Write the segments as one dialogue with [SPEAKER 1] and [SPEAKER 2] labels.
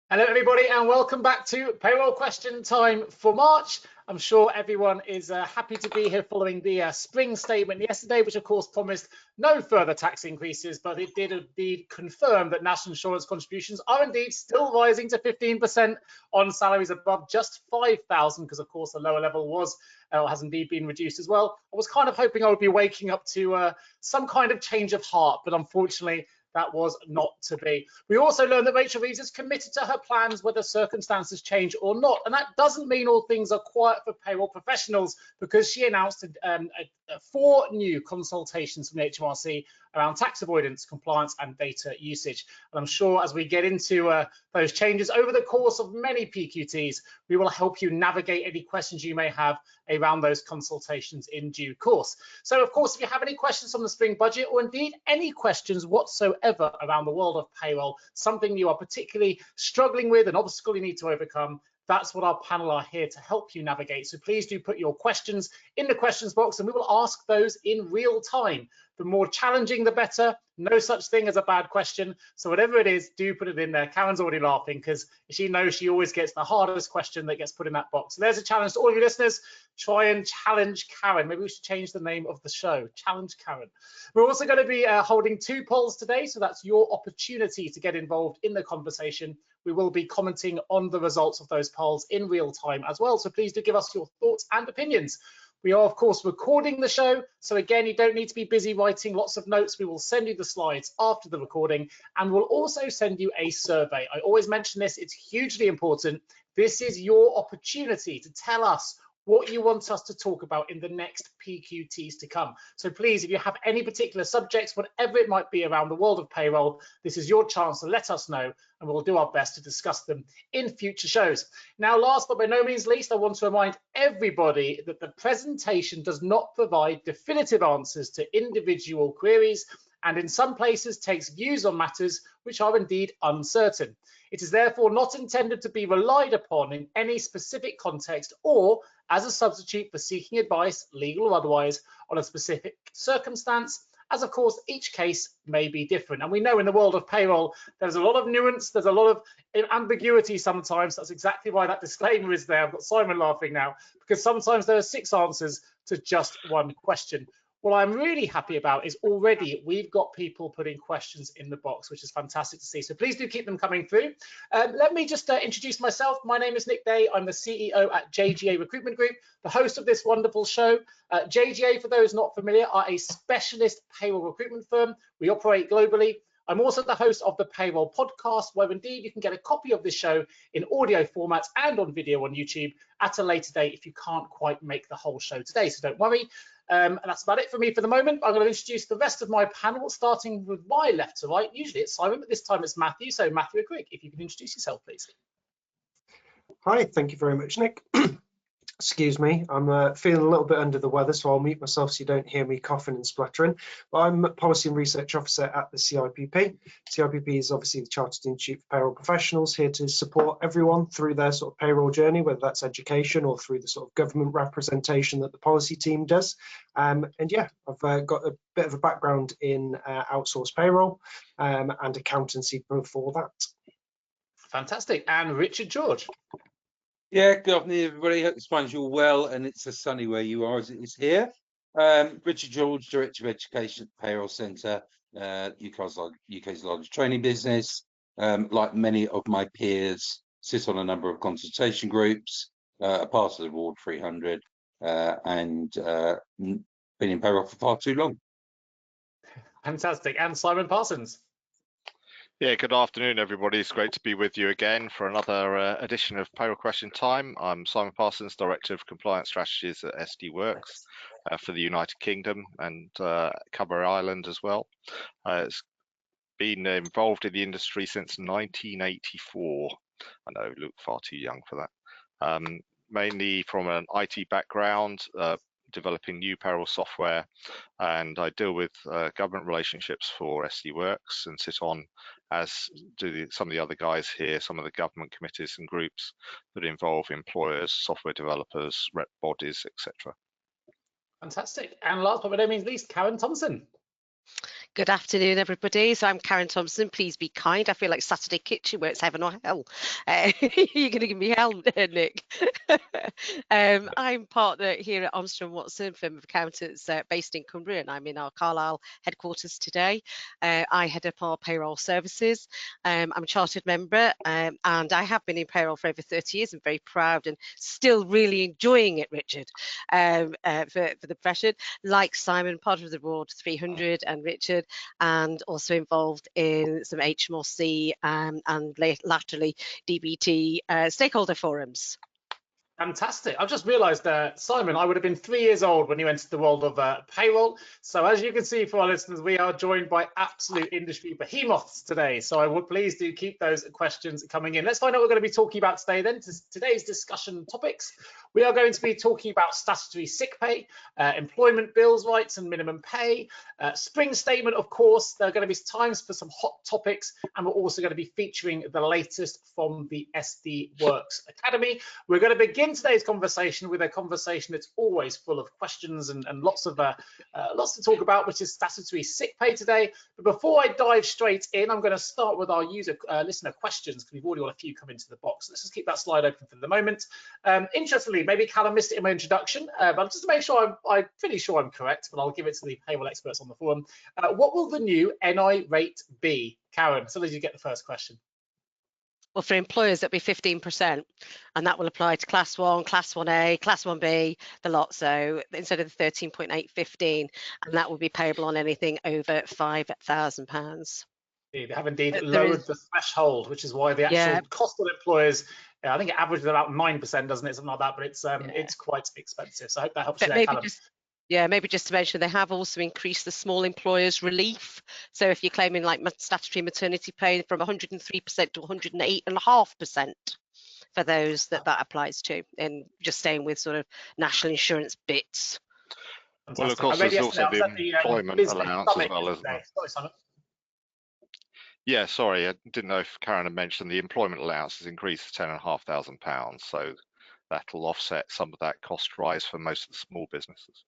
[SPEAKER 1] Hello everybody and welcome back to Payroll Question Time for March. I'm sure everyone is happy to be here following the spring statement yesterday, which of course promised no further tax increases, but it did indeed confirm that national insurance contributions are indeed still rising to 15% on salaries above just 5,000, because of course the lower level was has indeed been reduced as well. I was kind of hoping I would be waking up to some kind of change of heart, but unfortunately that was not to be. We also learned that Rachel Reeves is committed to her plans whether circumstances change or not. And that doesn't mean all things are quiet for payroll professionals, because she announced 4 new consultations from the HMRC around tax avoidance, compliance and data usage. And I'm sure as we get into those changes over the course of many PQTs, we will help you navigate any questions you may have around those consultations in due course. So of course, if you have any questions on the spring budget, or indeed any questions whatsoever around the world of payroll, something you are particularly struggling with, an obstacle you need to overcome, that's what our panel are here to help you navigate. So please do put your questions in the questions box and we will ask those in real time. The more challenging, the better. No such thing as a bad question. So whatever it is, do put it in there. Karen's already laughing because she knows she always gets the hardest question that gets put in that box. So there's a challenge to all of you listeners. Try and challenge Karen. Maybe we should change the name of the show. Challenge Karen. We're also going to be holding 2 polls today. So that's your opportunity to get involved in the conversation. We will be commenting on the results of those polls in real time as well. So please do give us your thoughts and opinions. We are, of course, recording the show. So again, you don't need to be busy writing lots of notes. We will send you the slides after the recording, and we'll also send you a survey. I always mention this. It's hugely important. This is your opportunity to tell us what you want us to talk about in the next PQTs to come. So please, if you have any particular subjects, whatever it might be around the world of payroll, this is your chance to let us know, and we'll do our best to discuss them in future shows. Now, last but by no means least, I want to remind everybody that the presentation does not provide definitive answers to individual queries, and in some places takes views on matters which are indeed uncertain. It is therefore not intended to be relied upon in any specific context or as a substitute for seeking advice, legal or otherwise, on a specific circumstance, as of course each case may be different. And we know in the world of payroll, there's a lot of nuance, there's a lot of ambiguity sometimes. That's exactly why that disclaimer is there. I've got Simon laughing now, because sometimes there are 6 answers to just one question. What I'm really happy about is already we've got people putting questions in the box, which is fantastic to see. So please do keep them coming through. Let me just introduce myself. My name is Nick Day. I'm the CEO at JGA Recruitment Group, the host of this wonderful show. JGA, for those not familiar, are a specialist payroll recruitment firm. We operate globally. I'm also the host of the Payroll podcast, where indeed you can get a copy of this show in audio formats and on video on YouTube at a later date if you can't quite make the whole show today, so don't worry. And that's about it for me for the moment. I'm going to introduce the rest of my panel, starting with my left to right. Usually it's Simon, but this time it's Matthew. So Matthew, quick, if you can introduce yourself, please.
[SPEAKER 2] Hi, thank you very much, Nick. Excuse me, I'm feeling a little bit under the weather, so I'll mute myself so you don't hear me coughing and spluttering. But I'm a Policy and Research Officer at the CIPP. CIPP is obviously the Chartered Institute for Payroll Professionals, here to support everyone through their sort of payroll journey, whether that's education or through the sort of government representation that the policy team does. And yeah, I've got a bit of a background in outsourced payroll and accountancy before that.
[SPEAKER 1] Fantastic. And Richard George.
[SPEAKER 3] Yeah, good afternoon, everybody. Hope this finds you all well, and it's as sunny where you are as it is here. Richard George, Director of Education at the Payroll Centre, UK's largest training business. Like many of my peers, sit on a number of consultation groups, a part of the Award 300, and been in payroll for far too long.
[SPEAKER 1] Fantastic. And Simon Parsons.
[SPEAKER 4] Yeah, good afternoon, everybody. It's great to be with you again for another edition of Payroll Question Time. I'm Simon Parsons, Director of Compliance Strategies at SD Worx for the United Kingdom and cover Ireland as well. It's been involved in the industry since 1984. I know, look far too young for that. Mainly from an IT background, developing new payroll software, and I deal with government relationships for SD Worx and sit on, as do some of the other guys here, some of the government committees and groups that involve employers, software developers, rep bodies, etc.
[SPEAKER 1] Fantastic. And last but by no means least, Karen Thompson.
[SPEAKER 5] Good afternoon, everybody. So I'm Karen Thompson. Please be kind. I feel like Saturday Kitchen, where it's heaven or hell. You're going to give me hell, Nick. I'm partner here at Armstrong Watson, firm of accountants based in Cumbria, and I'm in our Carlisle headquarters today. I head up our payroll services. I'm a chartered member, and I have been in payroll for over 30 years. I'm very proud and still really enjoying it, Richard, for the profession. Like Simon, part of the Board 300, and Richard, and also involved in some HMRC and latterly DBT stakeholder forums.
[SPEAKER 1] Fantastic. I've just realised, Simon, I would have been 3 years old when you entered the world of payroll. So as you can see for our listeners, we are joined by absolute industry behemoths today. So I would please do keep those questions coming in. Let's find out what we're going to be talking about today then. Today's discussion topics. We are going to be talking about statutory sick pay, employment bills rights and minimum pay, spring statement, of course. There are going to be times for some hot topics, and we're also going to be featuring the latest from the SD Worx Academy. We're going to begin today's conversation with a conversation that's always full of questions and lots to talk about, which is statutory sick pay today. But before I dive straight in, I'm going to start with our listener questions, because we've already got a few come into the box. Let's just keep that slide open for the moment. Interestingly, maybe Callum missed it in my introduction, but just to make sure, I'm pretty sure I'm correct, but I'll give it to the payroll experts on the forum. What will the new NI rate be? Karen, so as you get the first question.
[SPEAKER 5] Well, for employers, it'll be 15%, and that will apply to Class 1, Class 1A, Class 1B, the lot. So instead of the 13.8, 15, and that will be payable on anything over £5,000.
[SPEAKER 1] They have indeed lowered the threshold, which is why the actual cost on employers, I think it averages about 9%, doesn't it? Something like that, but it's quite expensive. So I hope that helps you there, Callum.
[SPEAKER 5] Maybe just to mention, they have also increased the small employers relief. So if you're claiming like statutory maternity pay from 103% to 108.5% for those that applies to, and just staying with sort of national insurance bits.
[SPEAKER 1] Fantastic.
[SPEAKER 4] Well, of course, there's also the employment allowance as well, isn't there?
[SPEAKER 1] Sorry, Simon.
[SPEAKER 4] Yeah, sorry, I didn't know if Karen had mentioned the employment allowance has increased to £10,500, so that'll offset some of that cost rise for most of the small businesses.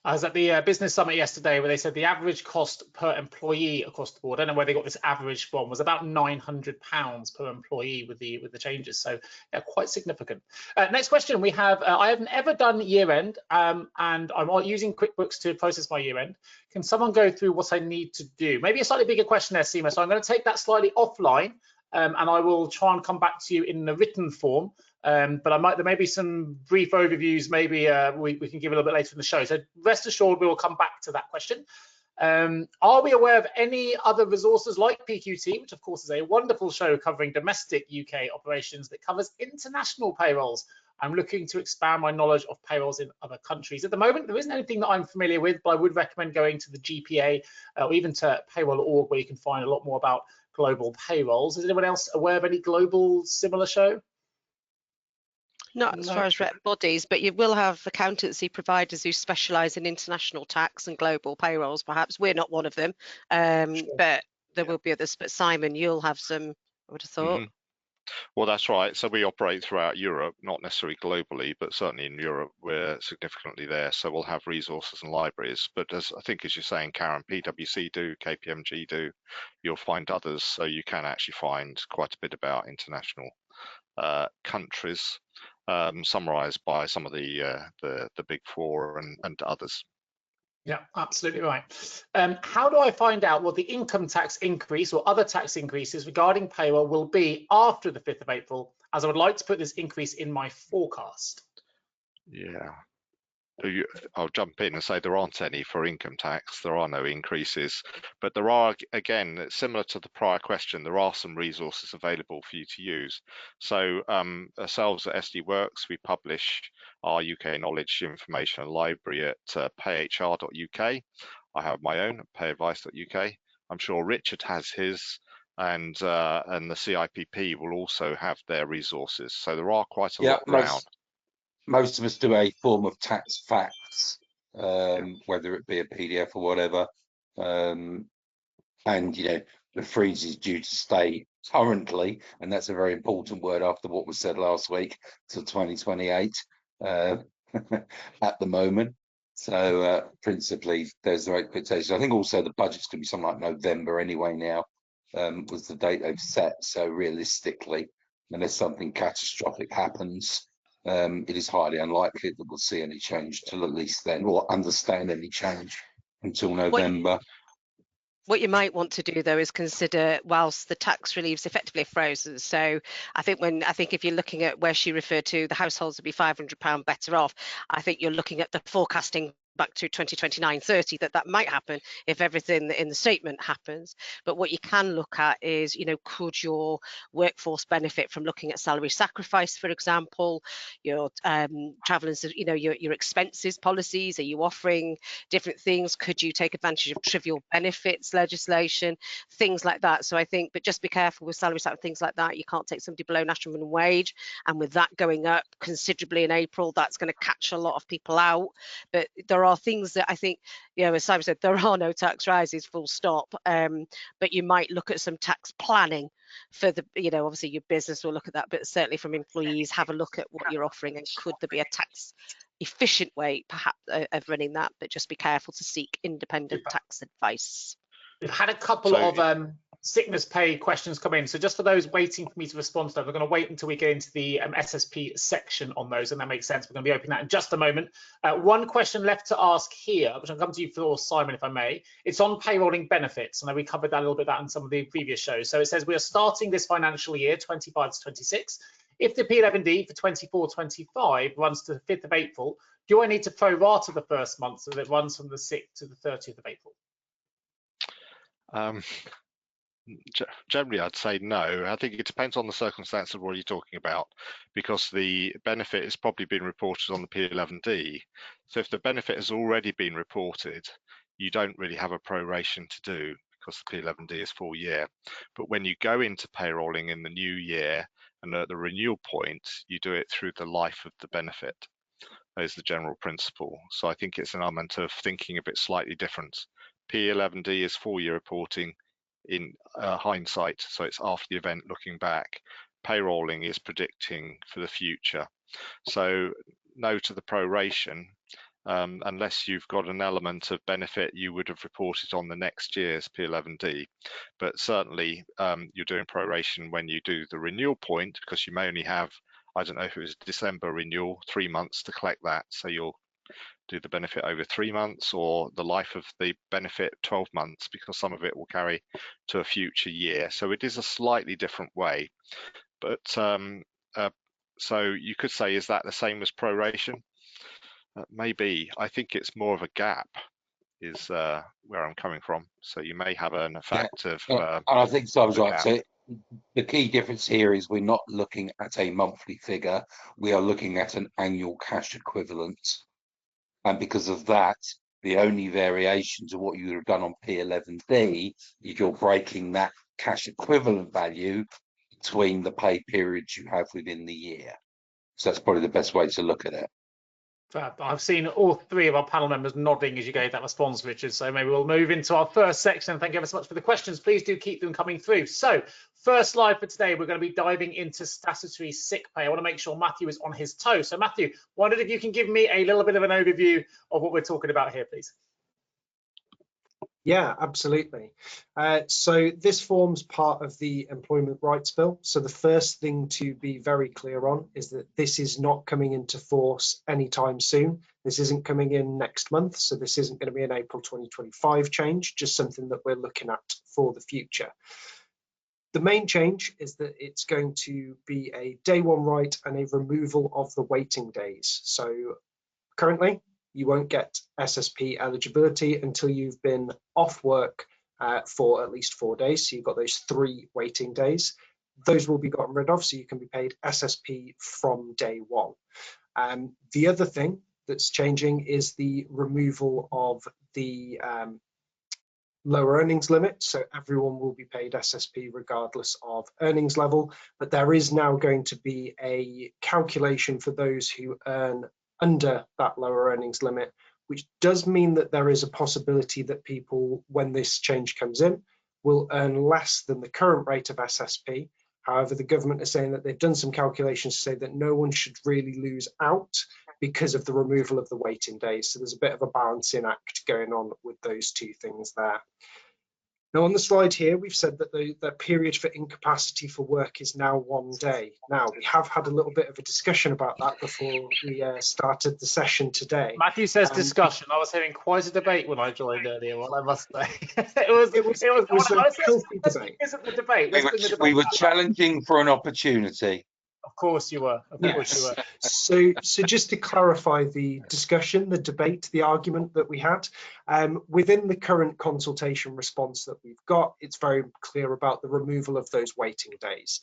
[SPEAKER 1] I was at the business summit yesterday, where they said the average cost per employee across the board, I don't know where they got this average from, was about £900 per employee with the changes. So yeah, quite significant. Next question we have, I have never done year end, and I'm using QuickBooks to process my year end. Can someone go through what I need to do? Maybe a slightly bigger question there, Seema. So I'm going to take that slightly offline, and I will try and come back to you in the written form. But there may be some brief overviews, maybe we can give a little bit later in the show. So rest assured, we will come back to that question. Are we aware of any other resources like PQT, which of course is a wonderful show covering domestic UK operations, that covers international payrolls? I'm looking to expand my knowledge of payrolls in other countries. At the moment, there isn't anything that I'm familiar with, but I would recommend going to the GPA or even to payroll.org, where you can find a lot more about global payrolls. Is anyone else aware of any global similar show?
[SPEAKER 5] Not as far as rep bodies, but you will have accountancy providers who specialise in international tax and global payrolls. Perhaps we're not one of them, but there will be others. But Simon, you'll have some, I would have thought.
[SPEAKER 4] Well, that's right. So we operate throughout Europe, not necessarily globally, but certainly in Europe, we're significantly there. So we'll have resources and libraries. But as you're saying, Karen, PwC do, KPMG do, you'll find others. So you can actually find quite a bit about international countries, summarized by some of the big four and others.
[SPEAKER 1] Yeah, absolutely right. How do I find out what the income tax increase or other tax increases regarding payroll will be after the 5th of April, as I would like to put this increase in my forecast?
[SPEAKER 4] Yeah. I'll jump in and say there aren't any for income tax. There are no increases, but there are, again, similar to the prior question, there are some resources available for you to use. So ourselves at SD Worx, we publish our UK Knowledge Information Library at payhr.uk. I have my own at payadvice.uk. I'm sure Richard has his, and the CIPP will also have their resources. So there are quite a lot around.
[SPEAKER 3] Most of us do a form of tax facts, whether it be a PDF or whatever, and the freeze is due to stay currently, and that's a very important word after what was said last week, till 2028 at the moment. So principally, there's no expectation. I think also the budget's going to be something like November anyway now, was the date they've set. So realistically, unless something catastrophic happens, it is highly unlikely that we'll see any change till at least then, or understand any change until November.
[SPEAKER 5] What you might want to do, though, is consider whilst the tax relief's effectively frozen. So I think if you're looking at where she referred to, the households would be £500 better off. I think you're looking at the forecasting back to 2029-30 that might happen if everything in the statement happens. But what you can look at is, could your workforce benefit from looking at salary sacrifice, for example, your travelling, your expenses policies? Are you offering different things? Could you take advantage of trivial benefits legislation, things like that? So I think, but just be careful with salary sacrifice, things like that. You can't take somebody below national minimum wage, and with that going up considerably in April, that's going to catch a lot of people out. But there are things that I think, as Simon said, there are no tax rises, full stop. But you might look at some tax planning for the, obviously your business will look at that, but certainly from employees, have a look at what you're offering and could there be a tax efficient way perhaps of running that, but just be careful to seek independent tax advice.
[SPEAKER 1] We've had a couple of sickness pay questions come in. So just for those waiting for me to respond to them, we're going to wait until we get into the SSP section on those, and that makes sense. We're going to be opening that in just a moment. One question left to ask here, which I'll come to you for, Simon, if I may. It's on payrolling benefits. I know we covered that a little bit in some of the previous shows. So it says we are starting this financial year, 25 to 26. If the P11D for 24-25 runs to the 5th of April, do I need to pro-rata the first month so that it runs from the 6th to the 30th of April?
[SPEAKER 4] Generally, I'd say no. I think it depends on the circumstance of what you're talking about, because the benefit has probably been reported on the P11D. So if the benefit has already been reported, you don't really have a proration to do because the P11D is full year. But when you go into payrolling in the new year and at the renewal point, you do it through the life of the benefit. That is the general principle. So I think it's an element of thinking of it slightly different. P11D is full year reporting in hindsight, so it's after the event looking back. Payrolling is predicting for the future. So no to the proration, unless you've got an element of benefit you would have reported on the next year's P11D. But certainly you're doing proration when you do the renewal point, because you may only have, I don't know if it was December renewal, 3 months to collect that. So you'll do the benefit over 3 months, or the life of the benefit 12 months, because some of it will carry to a future year. So it is a slightly different way. But so you could say, is that the same as proration? Maybe. I think it's more of a gap is where I'm coming from. So you may have an effect of
[SPEAKER 3] and I think so. I was right. So the key difference here is we're not looking at a monthly figure, we are looking at an annual cash equivalent. And because of that, the only variation to what you would have done on P11D is you're breaking that cash equivalent value between the pay periods you have within the year. So that's probably the best way to look at it.
[SPEAKER 1] I've seen all three of our panel members nodding as you gave that response, Richard. So maybe we'll move into our first section. Thank you ever so much for the questions. Please do keep them coming through. So first slide for today, we're going to be diving into statutory sick pay. I want to make sure Matthew is on his toes. So Matthew, wondered if you can give me a little bit of an overview of what we're talking about here, please.
[SPEAKER 2] Yeah, absolutely. So this forms part of the Employment Rights Bill. So the first thing to be very clear on is that this is not coming into force anytime soon. This isn't coming in next month. So this isn't going to be an April 2025 change, just something that we're looking at for the future. The main change is that it's going to be a day one right and a removal of the waiting days. So currently, you won't get SSP eligibility until you've been off work for at least 4 days. So you've got those 3 waiting days. Those will be gotten rid of, so you can be paid SSP from day one. The other thing that's changing is the removal of the lower earnings limit. So everyone will be paid SSP regardless of earnings level. But there is now going to be a calculation for those who earn under that lower earnings limit, which does mean that there is a possibility that people, when this change comes in, will earn less than the current rate of SSP. However, the government are saying that they've done some calculations to say that no one should really lose out because of the removal of the waiting days. So there's a bit of a balancing act going on with those two things there. Now, on the slide here, we've said that the period for incapacity for work is now 1 day. Now, we have had a little bit of a discussion about that before we started the session today.
[SPEAKER 1] Matthew says discussion. I was hearing quite a debate when I joined earlier on, I must say. it was
[SPEAKER 2] a healthy
[SPEAKER 1] let's
[SPEAKER 2] debate.
[SPEAKER 1] revisit the debate.
[SPEAKER 3] We were challenging for an opportunity.
[SPEAKER 1] Of course you were. Of course you were.
[SPEAKER 2] So just to clarify the discussion, the debate, the argument that we had, within the current consultation response that we've got, it's very clear about the removal of those waiting days.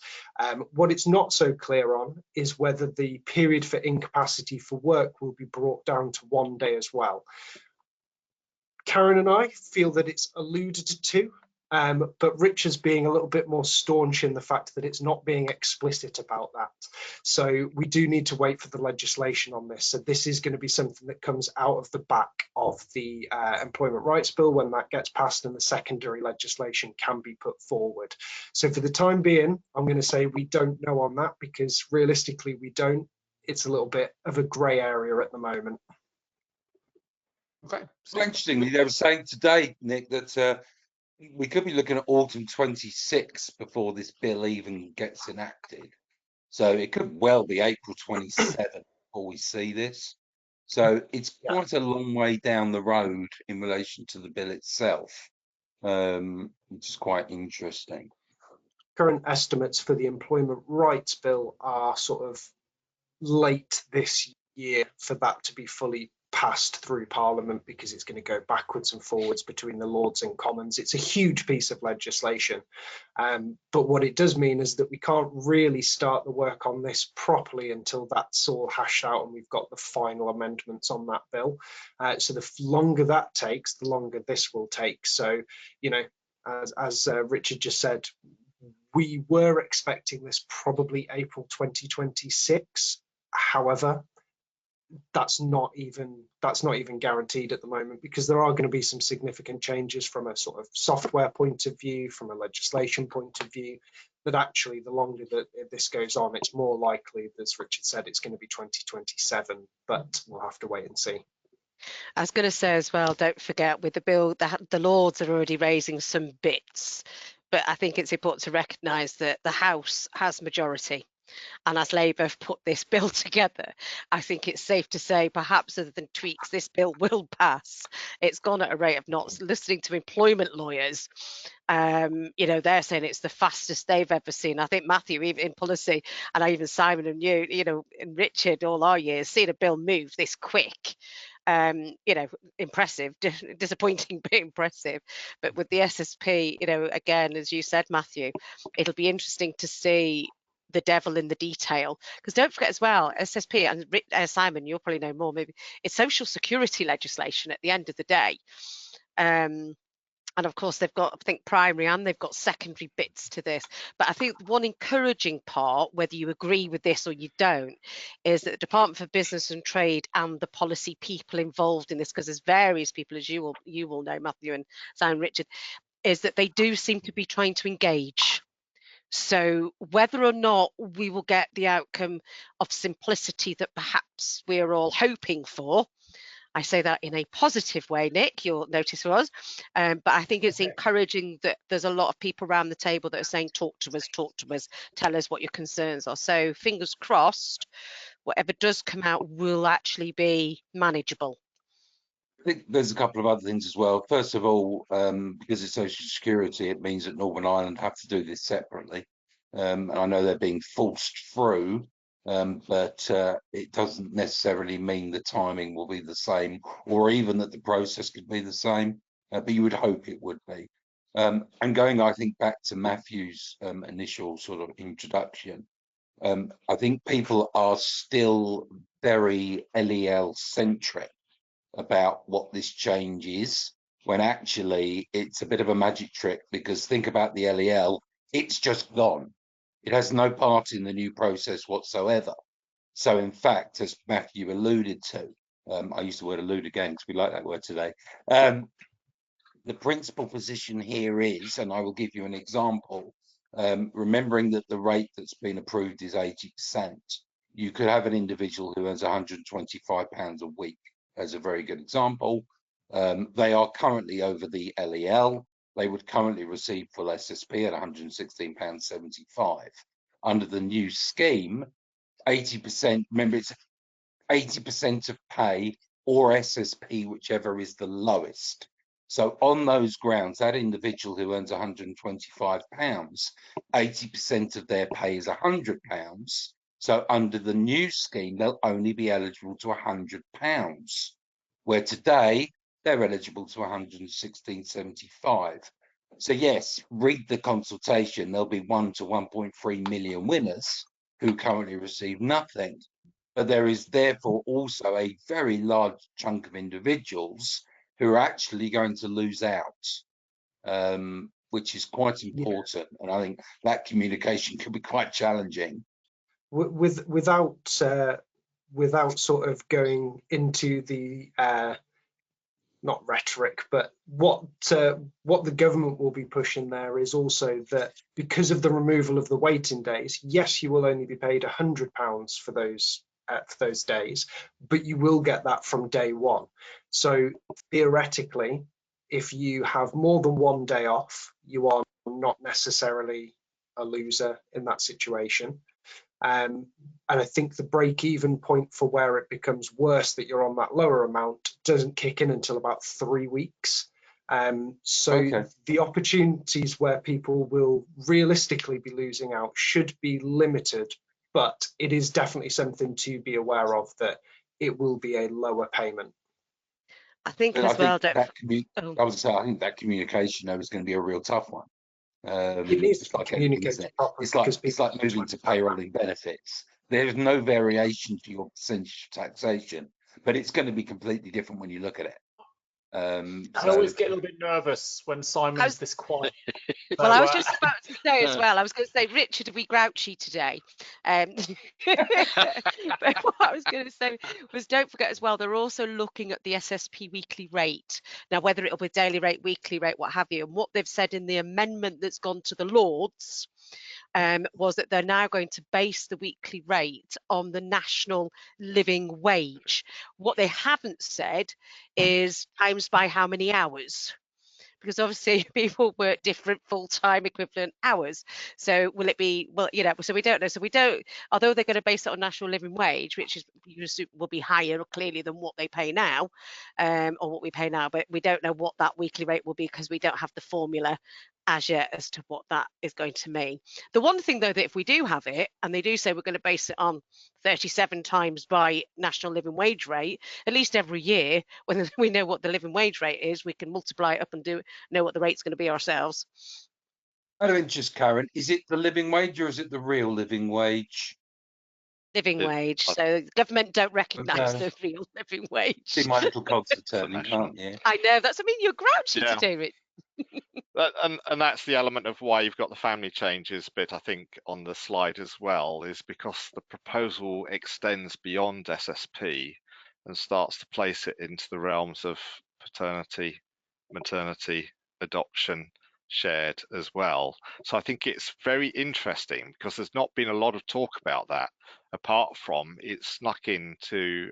[SPEAKER 2] What it's not so clear on is whether the period for incapacity for work will be brought down to 1 day as well. Karen and I feel that it's alluded to, but Richard's being a little bit more staunch in the fact that it's not being explicit about that. So we do need to wait for the legislation on this. So this is going to be something that comes out of the back of the Employment Rights Bill when that gets passed and the secondary legislation can be put forward. So for the time being, I'm going to say we don't know on that because realistically we don't. It's a little bit of a grey area at the moment.
[SPEAKER 3] Okay. So interestingly, they were saying today, Nick, that we could be looking at autumn 26 before this bill even gets enacted. So it could well be April 27 before we see this. So it's quite a long way down the road in relation to the bill itself, which is quite interesting.
[SPEAKER 2] Current estimates for the Employment Rights Bill are sort of late this year for that to be fully passed through Parliament because it's going to go backwards and forwards between the Lords and Commons. It's a huge piece of legislation, but what it does mean is that we can't really start the work on this properly until that's all hashed out and we've got the final amendments on that bill. So the longer that takes, the longer this will take. So, you know, as Richard just said, we were expecting this probably April 2026. However, that's not even guaranteed at the moment because there are going to be some significant changes from a sort of software point of view, from a legislation point of view, that actually the longer that this goes on, it's more likely, as Richard said, it's going to be 2027, but we'll have to wait and see.
[SPEAKER 5] I was going to say as well, don't forget with the bill, the Lords are already raising some bits, but I think it's important to recognise that the House has majority. And as Labour have put this bill together, I think it's safe to say perhaps other than tweaks, this bill will pass. It's gone at a rate of knots. Listening to employment lawyers, you know, they're saying it's the fastest they've ever seen. I think Matthew, even in policy, and even Simon and you know, and Richard, all our years, seeing a bill move this quick. You know, impressive, disappointing, but impressive. But with the SSP, you know, again, as you said, Matthew, it'll be interesting to see the devil in the detail, because don't forget as well, SSP and Simon, you'll probably know more, maybe it's social security legislation at the end of the day, and of course they've got, I think, primary and they've got secondary bits to this. But I think one encouraging part, whether you agree with this or you don't, is that the Department for Business and Trade and the policy people involved in this, because there's various people, as you will know, Matthew and Simon, Richard, is that they do seem to be trying to engage. So whether or not we will get the outcome of simplicity that perhaps we're all hoping for, I say that in a positive way, Nick, you'll notice for us, but I think it's encouraging that there's a lot of people around the table that are saying, talk to us, tell us what your concerns are. So fingers crossed, whatever does come out will actually be manageable.
[SPEAKER 3] I think there's a couple of other things as well. First of all, because it's social security, it means that Northern Ireland have to do this separately. And I know they're being forced through, but it doesn't necessarily mean the timing will be the same, or even that the process could be the same, but you would hope it would be. And going, I think, back to Matthew's initial sort of introduction, I think people are still very LEL centric about what this change is, when actually it's a bit of a magic trick, because think about the LEL, it's just gone. It has no part in the new process whatsoever. So in fact, as Matthew alluded to, I use the word allude again because we like that word today, the principal position here is, and I will give you an example, remembering that the rate that's been approved is 80%. You could have an individual who earns £125 a week as a very good example. They are currently over the LEL. They would currently receive full SSP at £116.75. Under the new scheme, 80%, remember it's 80% of pay or SSP, whichever is the lowest. So on those grounds, that individual who earns £125, 80% of their pay is £100. So under the new scheme, they'll only be eligible to £100, where today they're eligible to 116.75. So yes, read the consultation. There'll be 1 to 1.3 million winners who currently receive nothing. But there is therefore also a very large chunk of individuals who are actually going to lose out, which is quite important. And I think that communication could be quite challenging.
[SPEAKER 2] Without sort of going into the not rhetoric, but what the government will be pushing there is also that because of the removal of the waiting days, yes, you will only be paid £100 for those days, but you will get that from day one. So theoretically, if you have more than one day off, you are not necessarily a loser in that situation. And I think the break-even point for where it becomes worse that you're on that lower amount doesn't kick in until about 3 weeks. So the opportunities where people will realistically be losing out should be limited, but it is definitely something to be aware of, that it will be a lower payment.
[SPEAKER 5] I think as well,
[SPEAKER 3] I think that communication though is going to be a real tough one.
[SPEAKER 2] It needs to be communicated properly.
[SPEAKER 3] It's like moving to payrolling benefits. There is no variation to your percentage of taxation, but it's going to be completely different when you look at it.
[SPEAKER 1] I always get a little bit nervous when Simon's this quiet.
[SPEAKER 5] Well, I was just about to say as well, I was going to say, Richard, are we grouchy today? But what I was going to say was, don't forget as well, they're also looking at the SSP weekly rate. Now, whether it'll be daily rate, weekly rate, what have you, and what they've said in the amendment that's gone to the Lords was that they're now going to base the weekly rate on the national living wage. What they haven't said is times by how many hours, because obviously people work different full-time equivalent hours. So will it be, well, you know, so we don't know. So we don't, although they're going to base it on national living wage, which is, you assume, will be higher clearly than what they pay now, or what we pay now, but we don't know what that weekly rate will be because we don't have the formula as yet as to what that is going to mean. The one thing though, that if we do have it, and they do say we're going to base it on 37 times by national living wage rate, at least every year when we know what the living wage rate is, we can multiply it up and know what the rate's going to be ourselves.
[SPEAKER 3] Out of interest, Karen, is it the living wage or is it the real living wage?
[SPEAKER 5] Living wage. So the government don't recognise the real living wage.
[SPEAKER 3] See, my little cogs are turning, can't you?
[SPEAKER 5] I know, that's, I mean, you're grouchy today, Rich.
[SPEAKER 4] And that's the element of why you've got the family changes bit, I think, on the slide as well, is because the proposal extends beyond SSP and starts to place it into the realms of paternity, maternity, adoption, shared as well. So I think it's very interesting because there's not been a lot of talk about that, apart from it snuck into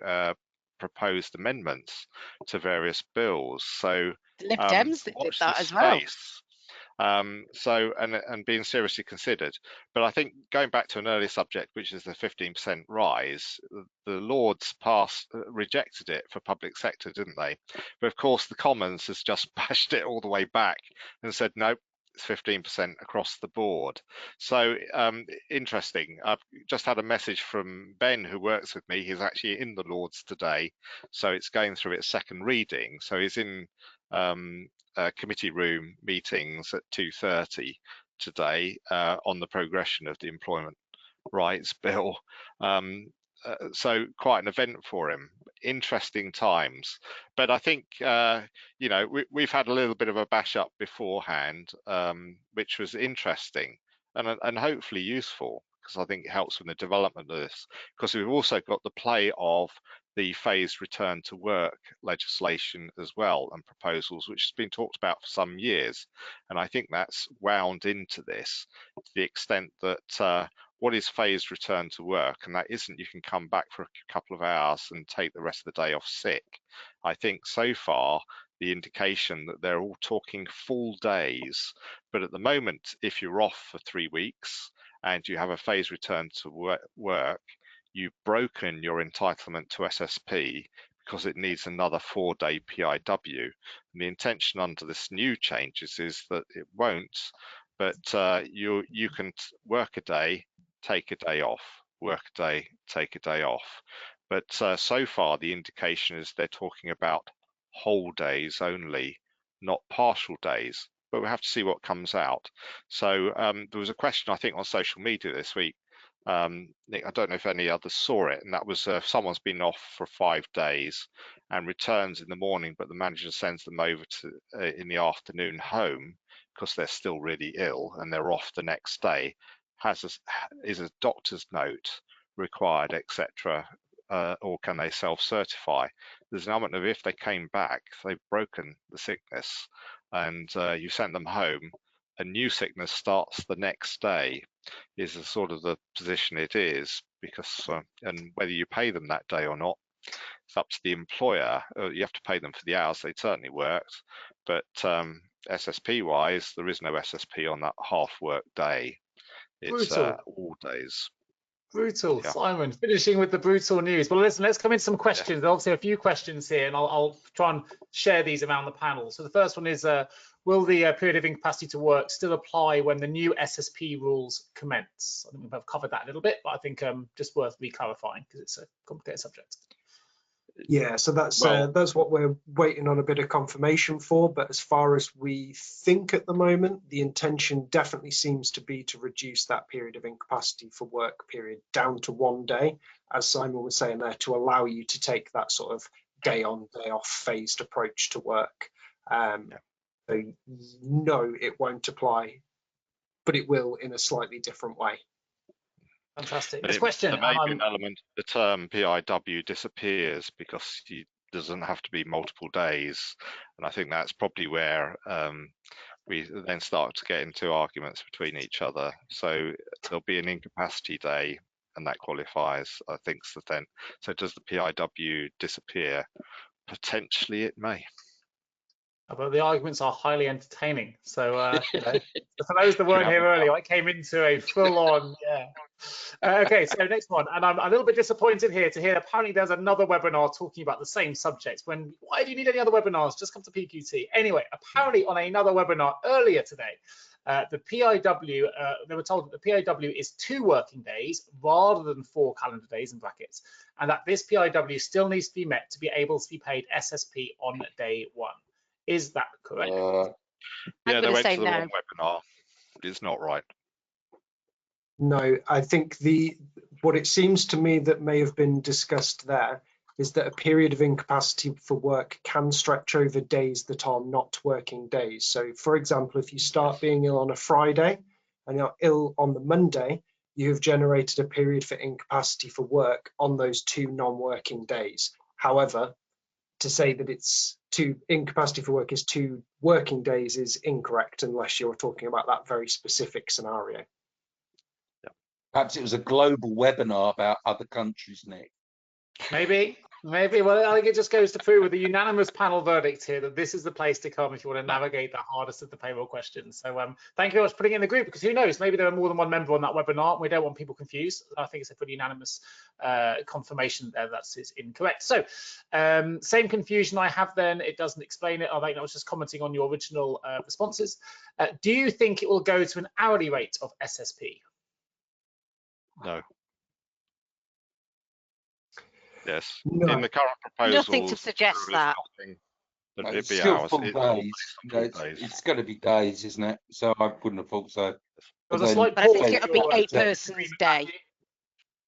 [SPEAKER 4] proposed amendments to various bills. So
[SPEAKER 5] the Lib Dems did that as well.
[SPEAKER 4] So and being seriously considered. But I think going back to an earlier subject, which is the 15% rise, the Lords rejected it for public sector, didn't they? But of course the Commons has just bashed it all the way back and said nope, it's 15% across the board. So interesting. I've just had a message from Ben, who works with me. He's actually in the Lords today, so it's going through its second reading. So he's in committee room meetings at 2:30 today on the progression of the Employment Rights Bill. So quite an event for him. Interesting times. But I think, you know, we've had a little bit of a bash up beforehand, which was interesting and hopefully useful, because I think it helps with the development of this, because we've also got the play of the phased return to work legislation as well, and proposals which has been talked about for some years. And I think that's wound into this to the extent that what is phased return to work, and that isn't you can come back for a couple of hours and take the rest of the day off sick. I think so far the indication that they're all talking full days, but at the moment, if you're off for 3 weeks and you have a phased return to work, you've broken your entitlement to SSP because it needs another 4-day PIW. And the intention under this new changes is that it won't, but you can work a day, take a day off, work a day, take a day off. But so far the indication is they're talking about whole days only, not partial days. But we have to see what comes out. So there was a question I think on social media this week. Nick, I don't know if any others saw it, and that was if someone's been off for 5 days and returns in the morning, but the manager sends them over to in the afternoon home because they're still really ill and they're off the next day. Is a doctor's note required, etc., or can they self-certify? There's an element of if they came back, they've broken the sickness, and you sent them home, a new sickness starts the next day. Is a sort of the position it is, because and whether you pay them that day or not, it's up to the employer. You have to pay them for the hours they certainly worked, but SSP wise, there is no SSP on that half work day. It's all days.
[SPEAKER 1] Brutal.
[SPEAKER 4] Yeah.
[SPEAKER 1] Simon, finishing with the brutal news. Well, listen, let's come into some questions. Yeah. Obviously, a few questions here, and I'll try and share these around the panel. So the first one is, will the period of incapacity to work still apply when the new SSP rules commence? I think we've covered that a little bit, but I think just worth re-clarifying because it's a complicated subject.
[SPEAKER 2] Yeah, so that's what we're waiting on a bit of confirmation for. But as far as we think at the moment, the intention definitely seems to be to reduce that period of incapacity for work period down to 1 day, as Simon was saying there, to allow you to take that sort of day on, day off phased approach to work. So no, it won't apply, but it will in a slightly different way.
[SPEAKER 1] Fantastic. This question.
[SPEAKER 4] There may be an element the term PIW disappears because it doesn't have to be multiple days, and I think that's probably where we then start to get into arguments between each other. So there'll be an incapacity day, and that qualifies, I think. So then, so does the PIW disappear? Potentially, it may.
[SPEAKER 1] But the arguments are highly entertaining. So, you know, for those that weren't here earlier, I came into a full-on, okay, so next one. And I'm a little bit disappointed here to hear apparently there's another webinar talking about the same subject. Why do you need any other webinars? Just come to PQT. Anyway, apparently on another webinar earlier today, the PIW, they were told that the PIW is 2 working days rather than 4 calendar days in brackets, and that this PIW still needs to be met to be able to be paid SSP on day 1. Is that correct?
[SPEAKER 4] Yeah, they went to the wrong webinar. It's not right.
[SPEAKER 2] No, I think what it seems to me that may have been discussed there is that a period of incapacity for work can stretch over days that are not working days. So, for example, if you start being ill on a Friday and you're ill on the Monday, you have generated a period for incapacity for work on those 2 non-working days. However, to say that it's incapacity for work is 2 working days is incorrect unless you're talking about that very specific scenario.
[SPEAKER 3] Yeah. Perhaps it was a global webinar about other countries, Nick.
[SPEAKER 1] Maybe. Well, I think it just goes to prove with the unanimous panel verdict here that this is the place to come if you want to navigate the hardest of the payroll questions. So thank you very much for putting it in the group, because who knows, maybe there are more than one member on that webinar and we don't want people confused. I think it's a pretty unanimous confirmation there that is incorrect. So same confusion I have then, it doesn't explain it. I think I was just commenting on your original responses. Do you think it will go to an hourly rate of SSP?
[SPEAKER 4] No. Yes,
[SPEAKER 2] no.
[SPEAKER 4] in the current proposal,
[SPEAKER 5] nothing to suggest that.
[SPEAKER 3] It's still full days. It's going to be days, isn't it? So I wouldn't have thought so.
[SPEAKER 1] But I think
[SPEAKER 5] it'll be 8 persons day.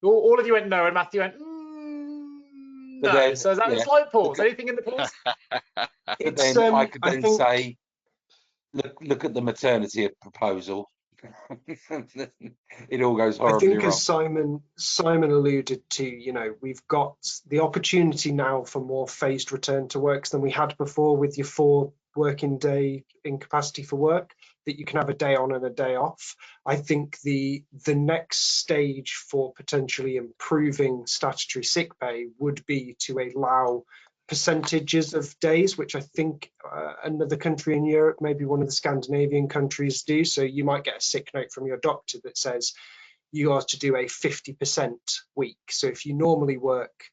[SPEAKER 1] All of you went no, and Matthew went no. Then, so is that a slight pause? Anything in the pause?
[SPEAKER 3] I could then say, look at the maternity proposal, It all goes
[SPEAKER 2] I
[SPEAKER 3] horribly
[SPEAKER 2] think
[SPEAKER 3] wrong.
[SPEAKER 2] as Simon alluded to, you know, we've got the opportunity now for more phased return to works than we had before with your 4 working day incapacity for work, that you can have a day on and a day off. I think the next stage for potentially improving statutory sick pay would be to allow percentages of days, which I think another country in Europe, maybe one of the Scandinavian countries, do. So you might get a sick note from your doctor that says you are to do a 50% week. So if you normally work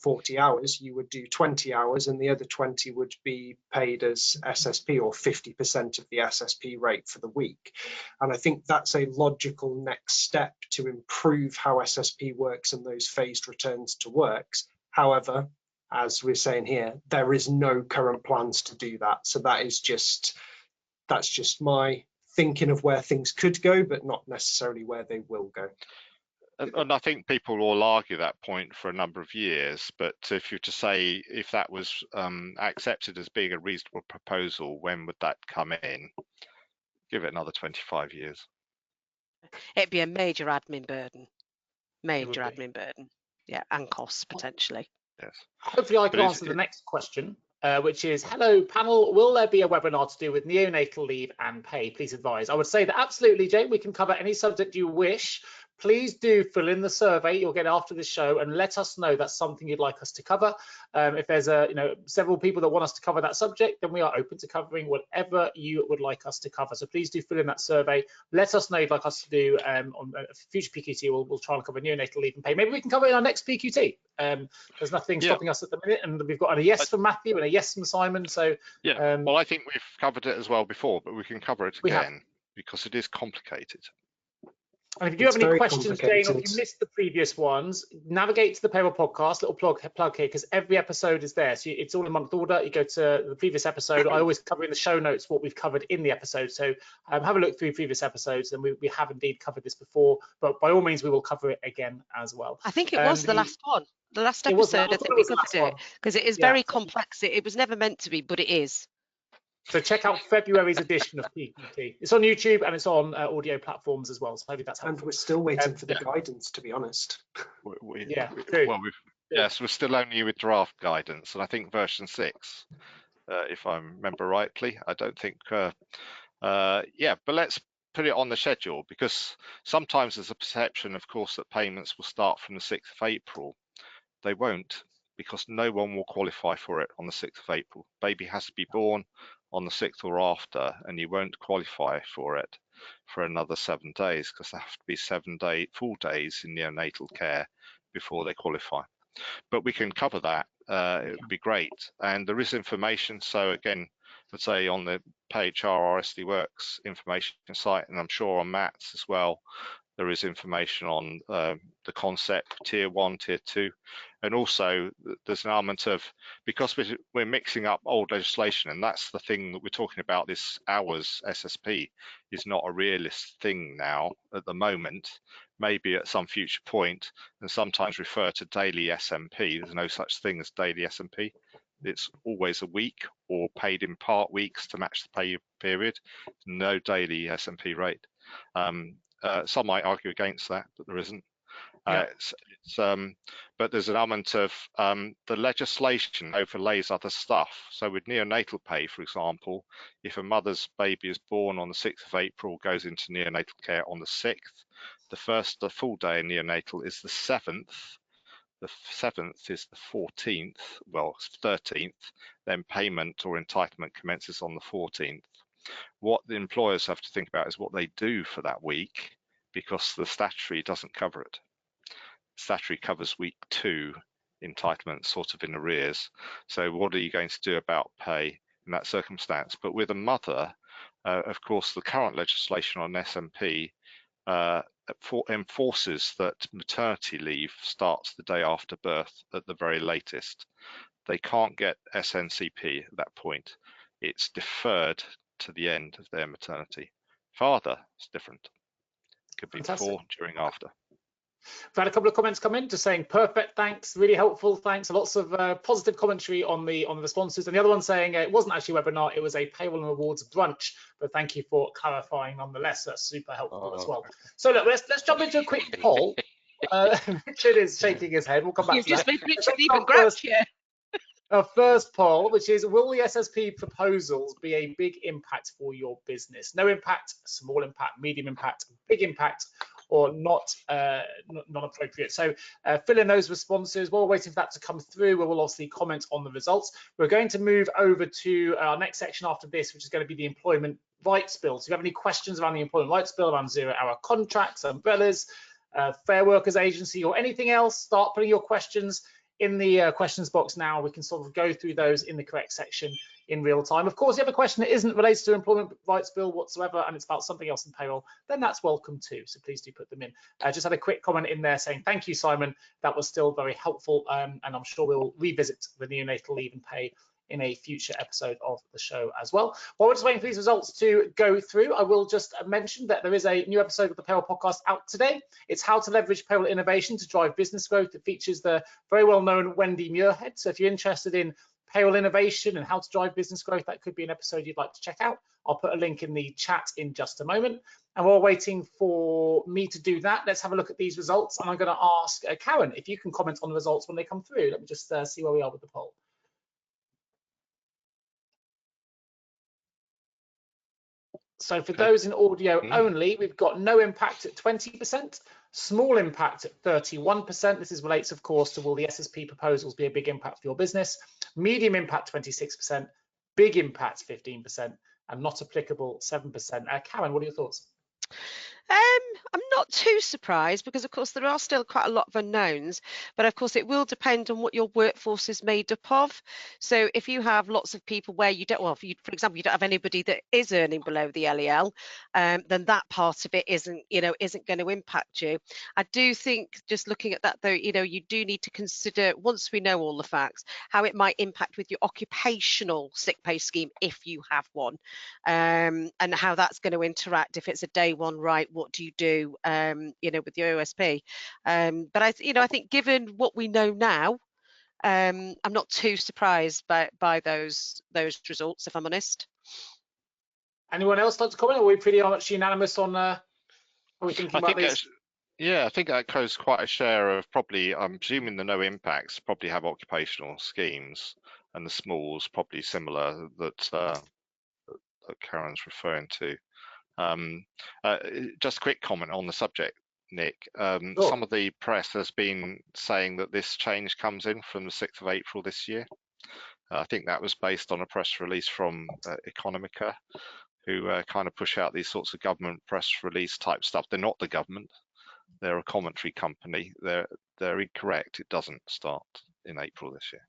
[SPEAKER 2] 40 hours, you would do 20 hours and the other 20 would be paid as SSP, or 50% of the SSP rate for the week. And I think that's a logical next step to improve how SSP works and those phased returns to works. However, as we're saying here, there is no current plans to do that. So that's just my thinking of where things could go, but not necessarily where they will go.
[SPEAKER 4] And I think people will argue that point for a number of years, but if you're to say if that was accepted as being a reasonable proposal, when would that come in? Give it another 25 years.
[SPEAKER 5] It'd be a major admin burden.
[SPEAKER 1] It would
[SPEAKER 5] Major
[SPEAKER 1] be.
[SPEAKER 5] admin burden. Yeah, and costs potentially.
[SPEAKER 4] Yes.
[SPEAKER 1] Hopefully I can answer the next question, which is, hello panel, will there be a webinar to do with neonatal leave and pay? Please advise. I would say that absolutely, Jane, we can cover any subject you wish. Please do fill in the survey you'll get after this show and let us know that's something you'd like us to cover. If there's several people that want us to cover that subject, then we are open to covering whatever you would like us to cover. So please do fill in that survey. Let us know you'd like us to do on a future PQT. We'll try and cover neonatal leave and pay. Maybe we can cover it in our next PQT. There's nothing stopping us at the minute, and we've got a yes from Matthew and a yes from Simon. So
[SPEAKER 4] well, I think we've covered it as well before, but we can cover it again because it is complicated.
[SPEAKER 1] And if you do have any questions, Jane, or if you missed the previous ones, navigate to the Payroll podcast, little plug here, because every episode is there. So it's all in month order. You go to the previous episode. I always cover in the show notes what we've covered in the episode. So have a look through previous episodes, and we have indeed covered this before. But by all means, we will cover it again as well.
[SPEAKER 5] I think it was the last one. The last episode, I think we covered it, because it is very complex. It was never meant to be, but it is.
[SPEAKER 1] So check out February's edition of PQT. It's on YouTube and it's on audio platforms as well. So hopefully that's helpful.
[SPEAKER 2] And we're still waiting for the guidance, to be honest.
[SPEAKER 4] Yes, we're still only with draft guidance, and I think version 6, if I remember rightly. I don't think. But let's put it on the schedule, because sometimes there's a perception, of course, that payments will start from the 6th of April. They won't, because no one will qualify for it on the 6th of April. Baby has to be born on the 6th or after, and you won't qualify for it for another 7 days, because there have to be 7 full days in neonatal care before they qualify. But we can cover that. It would be great. And there is information. So again, let's say on the PayHR SD Worx information site, and I'm sure on Matt's as well, there is information on the concept tier 1, tier 2, and also there's an element of, because we're mixing up old legislation, and that's the thing that we're talking about. This hours SSP is not a realist thing now at the moment, maybe at some future point, and sometimes refer to daily SMP. There's no such thing as daily SMP. It's always a week or paid in part weeks to match the pay period. No daily SMP rate. Some might argue against that, but there isn't. But there's an element of the legislation overlays other stuff. So with neonatal pay, for example, if a mother's baby is born on the 6th of April, goes into neonatal care on the 6th, the full day in neonatal is the 7th. The 7th is the 14th, well, 13th, then payment or entitlement commences on the 14th. What the employers have to think about is what they do for that week, because the statutory doesn't cover it. Statutory covers week 2 entitlement, sort of in arrears. So what are you going to do about pay in that circumstance? But with a mother, of course, the current legislation on SMP enforces that maternity leave starts the day after birth at the very latest. They can't get SNCP at that point. It's deferred to the end of their maternity. Father is different. Could be before, during, after.
[SPEAKER 1] We've had a couple of comments come in just saying perfect, thanks, really helpful, thanks. Lots of positive commentary on the responses, and the other one saying it wasn't actually a webinar, it was a payroll and rewards brunch, but thank you for clarifying nonetheless. That's super helpful as well. So look, let's jump into a quick poll. Richard is shaking his head. We'll come back
[SPEAKER 5] You've
[SPEAKER 1] to
[SPEAKER 5] just
[SPEAKER 1] that.
[SPEAKER 5] made Richard even grouchier.
[SPEAKER 1] Our first poll, which is, will the SSP proposals be a big impact for your business? No impact, small impact, medium impact, big impact, or not appropriate. So fill in those responses. While we're waiting for that to come through, we will obviously comment on the results. We're going to move over to our next section after this, which is going to be the employment rights bill. So if you have any questions around the employment rights bill, around zero-hour contracts, umbrellas, fair workers agency, or anything else, start putting your questions in the questions box now. We can sort of go through those in the correct section in real time. Of course, if you have a question that isn't related to employment rights bill whatsoever and it's about something else in payroll, then that's welcome too. So please do put them in. Just had a quick comment in there saying, thank you, Simon. That was still very helpful. And I'm sure we'll revisit the neonatal leave and pay in a future episode of the show as well. While we're just waiting for these results to go through, I will just mention that there is a new episode of the Payroll podcast out today. It's how to leverage payroll innovation to drive business growth. It features the very well-known Wendy Muirhead. So if you're interested in payroll innovation and how to drive business growth, that could be an episode you'd like to check out. I'll put a link in the chat in just a moment. And while waiting for me to do that, let's have a look at these results. And I'm going to ask Karen if you can comment on the results when they come through. Let me just see where we are with the poll. So for those in audio only, we've got no impact at 20%, small impact at 31%. This relates, of course, to will the SSP proposals be a big impact for your business? Medium impact 26%, big impact 15%, and not applicable 7%. Karen, what are your thoughts?
[SPEAKER 5] I'm not too surprised because, of course, there are still quite a lot of unknowns, but of course it will depend on what your workforce is made up of. So if you have lots of people where you don't, well, for example, you don't have anybody that is earning below the LEL, then that part of it isn't going to impact you. I do think, just looking at that though, you do need to consider, once we know all the facts, how it might impact with your occupational sick pay scheme if you have one, and how that's going to interact. If it's a day one right, what do you do, with your OSP? But I think given what we know now, I'm not too surprised by those results, if I'm honest.
[SPEAKER 1] Anyone else like to comment? Or are we pretty much unanimous on are we thinking about these?
[SPEAKER 4] I think that goes quite a share of probably, I'm presuming the no impacts probably have occupational schemes, and the smalls probably similar that Karen's referring to. Just a quick comment on the subject, Nick.
[SPEAKER 1] Sure.
[SPEAKER 4] Some of the press has been saying that this change comes in from the 6th of April this year. I think that was based on a press release from Economica, who kind of push out these sorts of government press release type stuff. They're not the government. They're a commentary company. They're incorrect. It doesn't start in April this year.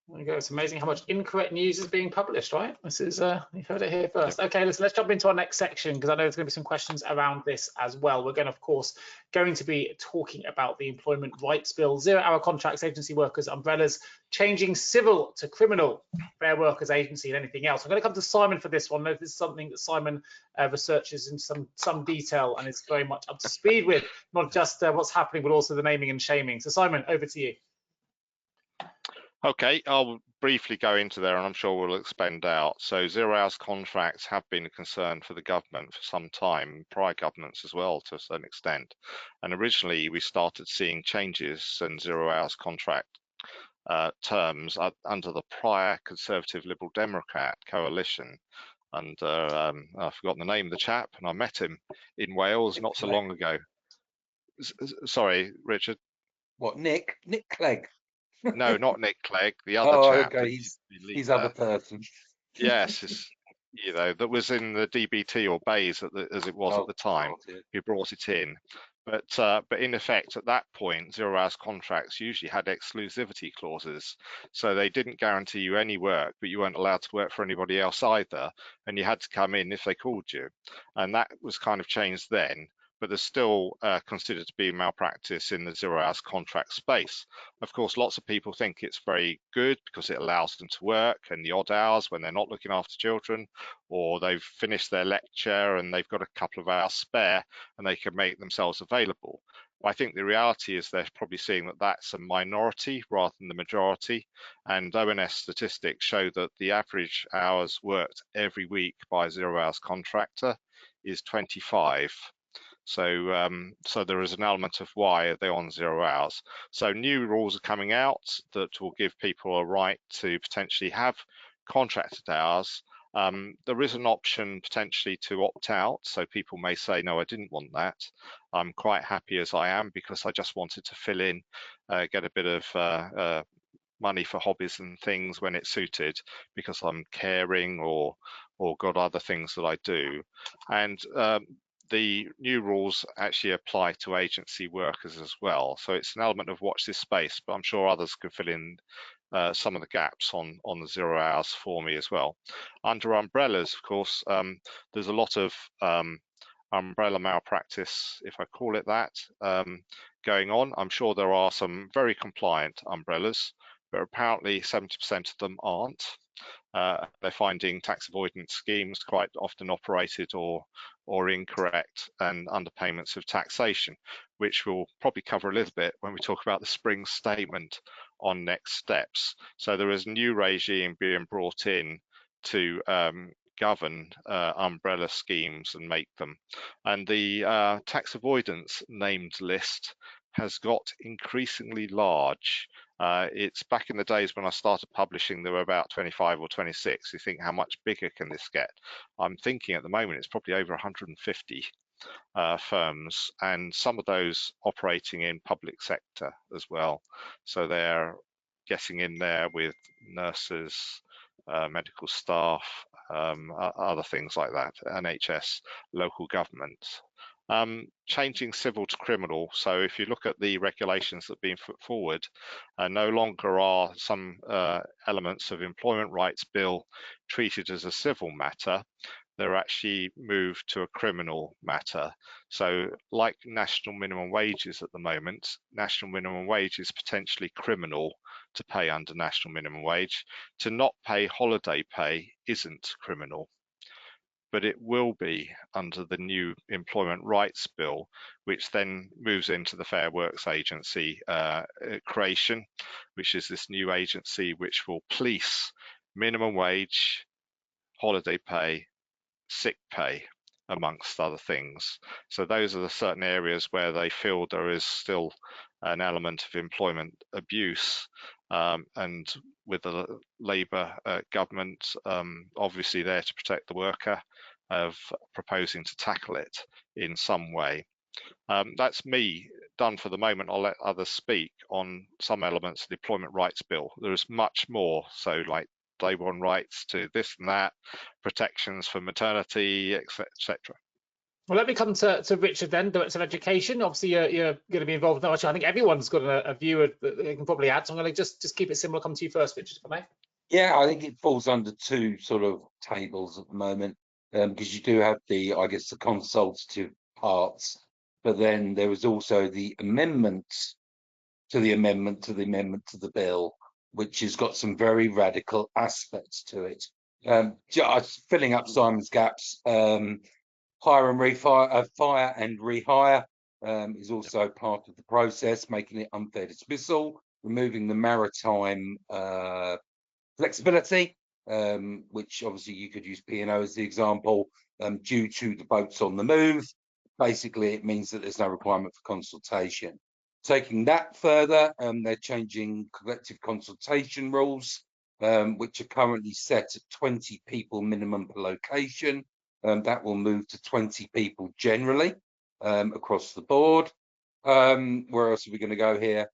[SPEAKER 1] There you go. It's amazing how much incorrect news is being published, right? This is, you've heard it here first. Yep. Okay, let's jump into our next section, because I know there's going to be some questions around this as well. We're of course, going to be talking about the employment rights bill, zero-hour contracts, agency workers, umbrellas, changing civil to criminal, fair workers agency, and anything else. I'm going to come to Simon for this one. This is something that Simon researches in some detail and is very much up to speed with, not just what's happening, but also the naming and shaming. So Simon, over to you.
[SPEAKER 4] Okay, I'll briefly go into there, and I'm sure we'll expand out. So zero-hours contracts have been a concern for the government for some time, prior governments as well to a certain extent. And originally we started seeing changes in zero-hours contract terms under the prior Conservative Liberal Democrat coalition. And I've forgotten the name of the chap, and I met him in Wales not so long ago. Sorry, Richard.
[SPEAKER 3] What, Nick Clegg?
[SPEAKER 4] No, not Nick Clegg, the other chap.
[SPEAKER 3] Okay, he's other person.
[SPEAKER 4] Yes, that was in the DBT or BAYS as it was at the time, who brought it in. But in effect, at that point, zero-hours contracts usually had exclusivity clauses. So they didn't guarantee you any work, but you weren't allowed to work for anybody else either. And you had to come in if they called you. And that was kind of changed then. But there's still considered to be malpractice in the zero-hours contract space. Of course, lots of people think it's very good because it allows them to work in the odd hours when they're not looking after children, or they've finished their lecture and they've got a couple of hours spare and they can make themselves available. I think the reality is they're probably seeing that that's a minority rather than the majority. And ONS statistics show that the average hours worked every week by a 0 hours contractor is 25. So, so there is an element of why are they on 0 hours. So new rules are coming out that will give people a right to potentially have contracted hours. There is an option potentially to opt out. So people may say, no, I didn't want that. I'm quite happy as I am because I just wanted to fill in, get a bit of money for hobbies and things when it's suited because I'm caring or got other things that I do. And the new rules actually apply to agency workers as well. So it's an element of watch this space, but I'm sure others could fill in some of the gaps on the 0 hours for me as well. Under umbrellas, of course, there's a lot of umbrella malpractice, if I call it that, going on. I'm sure there are some very compliant umbrellas, but apparently 70% of them aren't. They're finding tax avoidance schemes quite often operated or incorrect and underpayments of taxation, which we'll probably cover a little bit when we talk about the spring statement on next steps. So there is a new regime being brought in to govern umbrella schemes and make them. And the tax avoidance named list has got increasingly large. It's back in the days when I started publishing, there were about 25 or 26. You think, how much bigger can this get? I'm thinking at the moment it's probably over 150 firms, and some of those operating in public sector as well. So they're getting in there with nurses, medical staff, other things like that, NHS, local governments. Changing civil to criminal. So if you look at the regulations that have been put forward, no longer are some elements of Employment Rights Bill treated as a civil matter. They're actually moved to a criminal matter. So like national minimum wages at the moment, national minimum wage is potentially criminal to pay under national minimum wage. To not pay holiday pay isn't criminal, but it will be under the new Employment Rights Bill, which then moves into the Fair Works Agency creation, which is this new agency which will police minimum wage, holiday pay, sick pay, amongst other things. So those are the certain areas where they feel there is still an element of employment abuse, and with the Labour government obviously there to protect the worker, of proposing to tackle it in some way. That's me done for the moment. I'll let others speak on some elements of the Employment Rights Bill. There is much more, so like day one rights to this and that, protections for maternity, etc.
[SPEAKER 1] Well, let me come to Richard then, Director of Education. Obviously, you're going to be involved in that. I think everyone's got a view that they can probably add. So I'm going to just keep it similar. Come to you first, Richard, if I may.
[SPEAKER 3] Yeah, I think it falls under two sort of tables at the moment, because you do have the, I guess, the consultative parts, but then there was also the amendments to the amendment to the amendment to the bill, which has got some very radical aspects to it. Just filling up Simon's gaps, hire and refire, fire and rehire is also part of the process, making it unfair dismissal, removing the maritime flexibility, which obviously you could use P&O as the example, due to the boats on the move. Basically, it means that there's no requirement for consultation. Taking that further, they're changing collective consultation rules, which are currently set at 20 people minimum per location. That will move to 20 people generally across the board. Where else are we going to go here?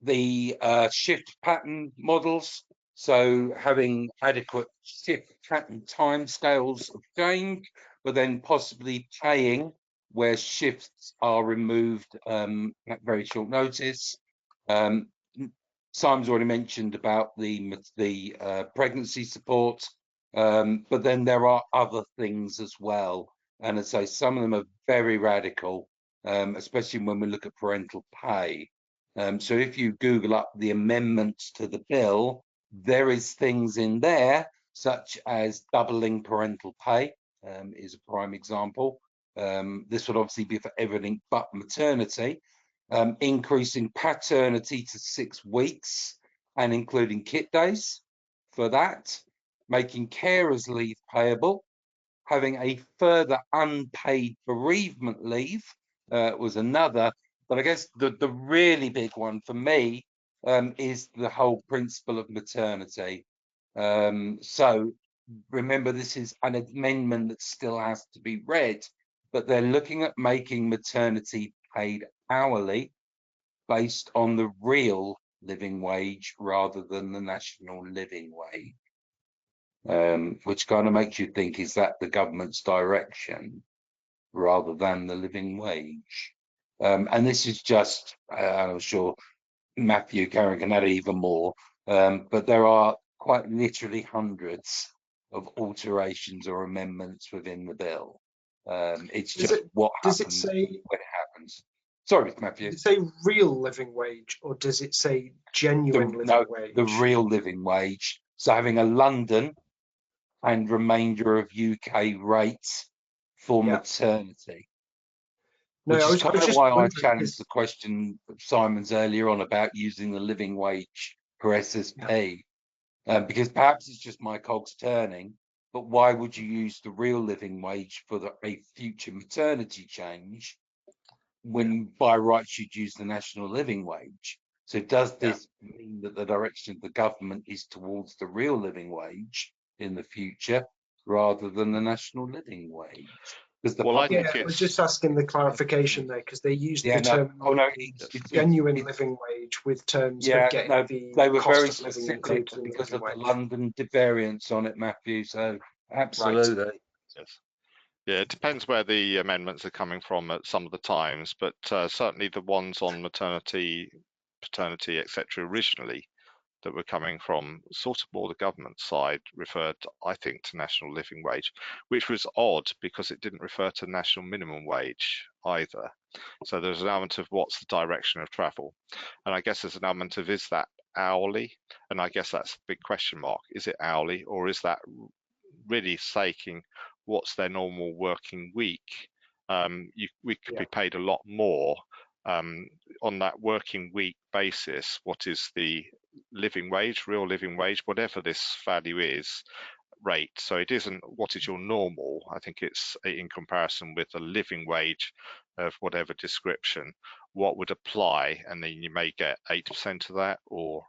[SPEAKER 3] The shift pattern models, so having adequate shift pattern timescales of change, but then possibly paying where shifts are removed at very short notice. Simon's already mentioned about the pregnancy support, but then there are other things as well, and as I say, some of them are very radical, especially when we look at parental pay. So if you Google up the amendments to the bill, there is things in there such as doubling parental pay, is a prime example, This would obviously be for everything but maternity. Increasing paternity to 6 weeks and including kit days for that, making carers leave payable, having a further unpaid bereavement leave was another. But I guess the really big one for me is the whole principle of maternity. So remember, this is an amendment that still has to be read, but they're looking at making maternity paid hourly based on the real living wage rather than the national living wage. Which kind of makes you think, is that the government's direction rather than the living wage? And this is just, I'm sure Matthew Karen can add even more, but there are quite literally hundreds of alterations or amendments within the bill. It's just what happens when it happens. Sorry, Matthew.
[SPEAKER 2] Does it say real living wage or does it say genuine living wage?
[SPEAKER 3] The real living wage. So having a London and remainder of UK rates for maternity.
[SPEAKER 2] No,
[SPEAKER 3] Which is kind of why I challenged the question of Simon's earlier on about using the living wage for SSP. Because perhaps it's just my cogs turning, but why would you use the real living wage for a future maternity change when by rights you'd use the national living wage? So does this mean that the direction of the government is towards the real living wage in the future rather than the national living wage?
[SPEAKER 2] I was just asking the clarification there because they used the term genuine living wage with terms of getting
[SPEAKER 3] they were very
[SPEAKER 2] of living
[SPEAKER 3] specific because of the London variance on it, Matthew. So absolutely.
[SPEAKER 2] Right.
[SPEAKER 4] Yes. Yeah, it depends where the amendments are coming from at some of the times, but certainly the ones on maternity, paternity, etc. originally that were coming from sort of more the government side referred, I think, to national living wage, which was odd because it didn't refer to national minimum wage either. So there's an element of what's the direction of travel. And I guess there's an element of, is that hourly? And I guess that's a big question mark. Is it hourly, or is that really taking what's their normal working week? We could be paid a lot more on that working week basis. What is the living wage, real living wage, whatever this value is, rate? So it isn't what is your normal. I think it's in comparison with the living wage of whatever description, what would apply, and then you may get 80% of that, or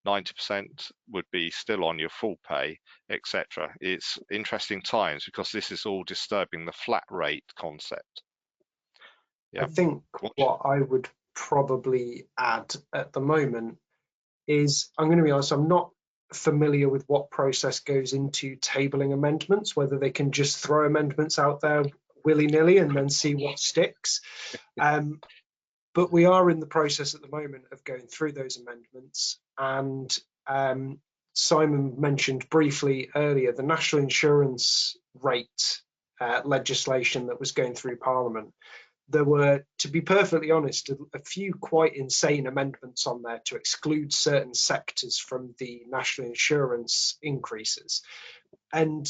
[SPEAKER 4] 90% would be still on your full pay, etc. It's interesting times because this is all disturbing the flat rate concept.
[SPEAKER 2] I think what I would probably add at the moment is, I'm going to be honest, I'm not familiar with what process goes into tabling amendments, whether they can just throw amendments out there willy-nilly and then see what sticks. But we are in the process at the moment of going through those amendments, and Simon mentioned briefly earlier the national insurance rate legislation that was going through Parliament. There were, to be perfectly honest, a few quite insane amendments on there to exclude certain sectors from the national insurance increases. And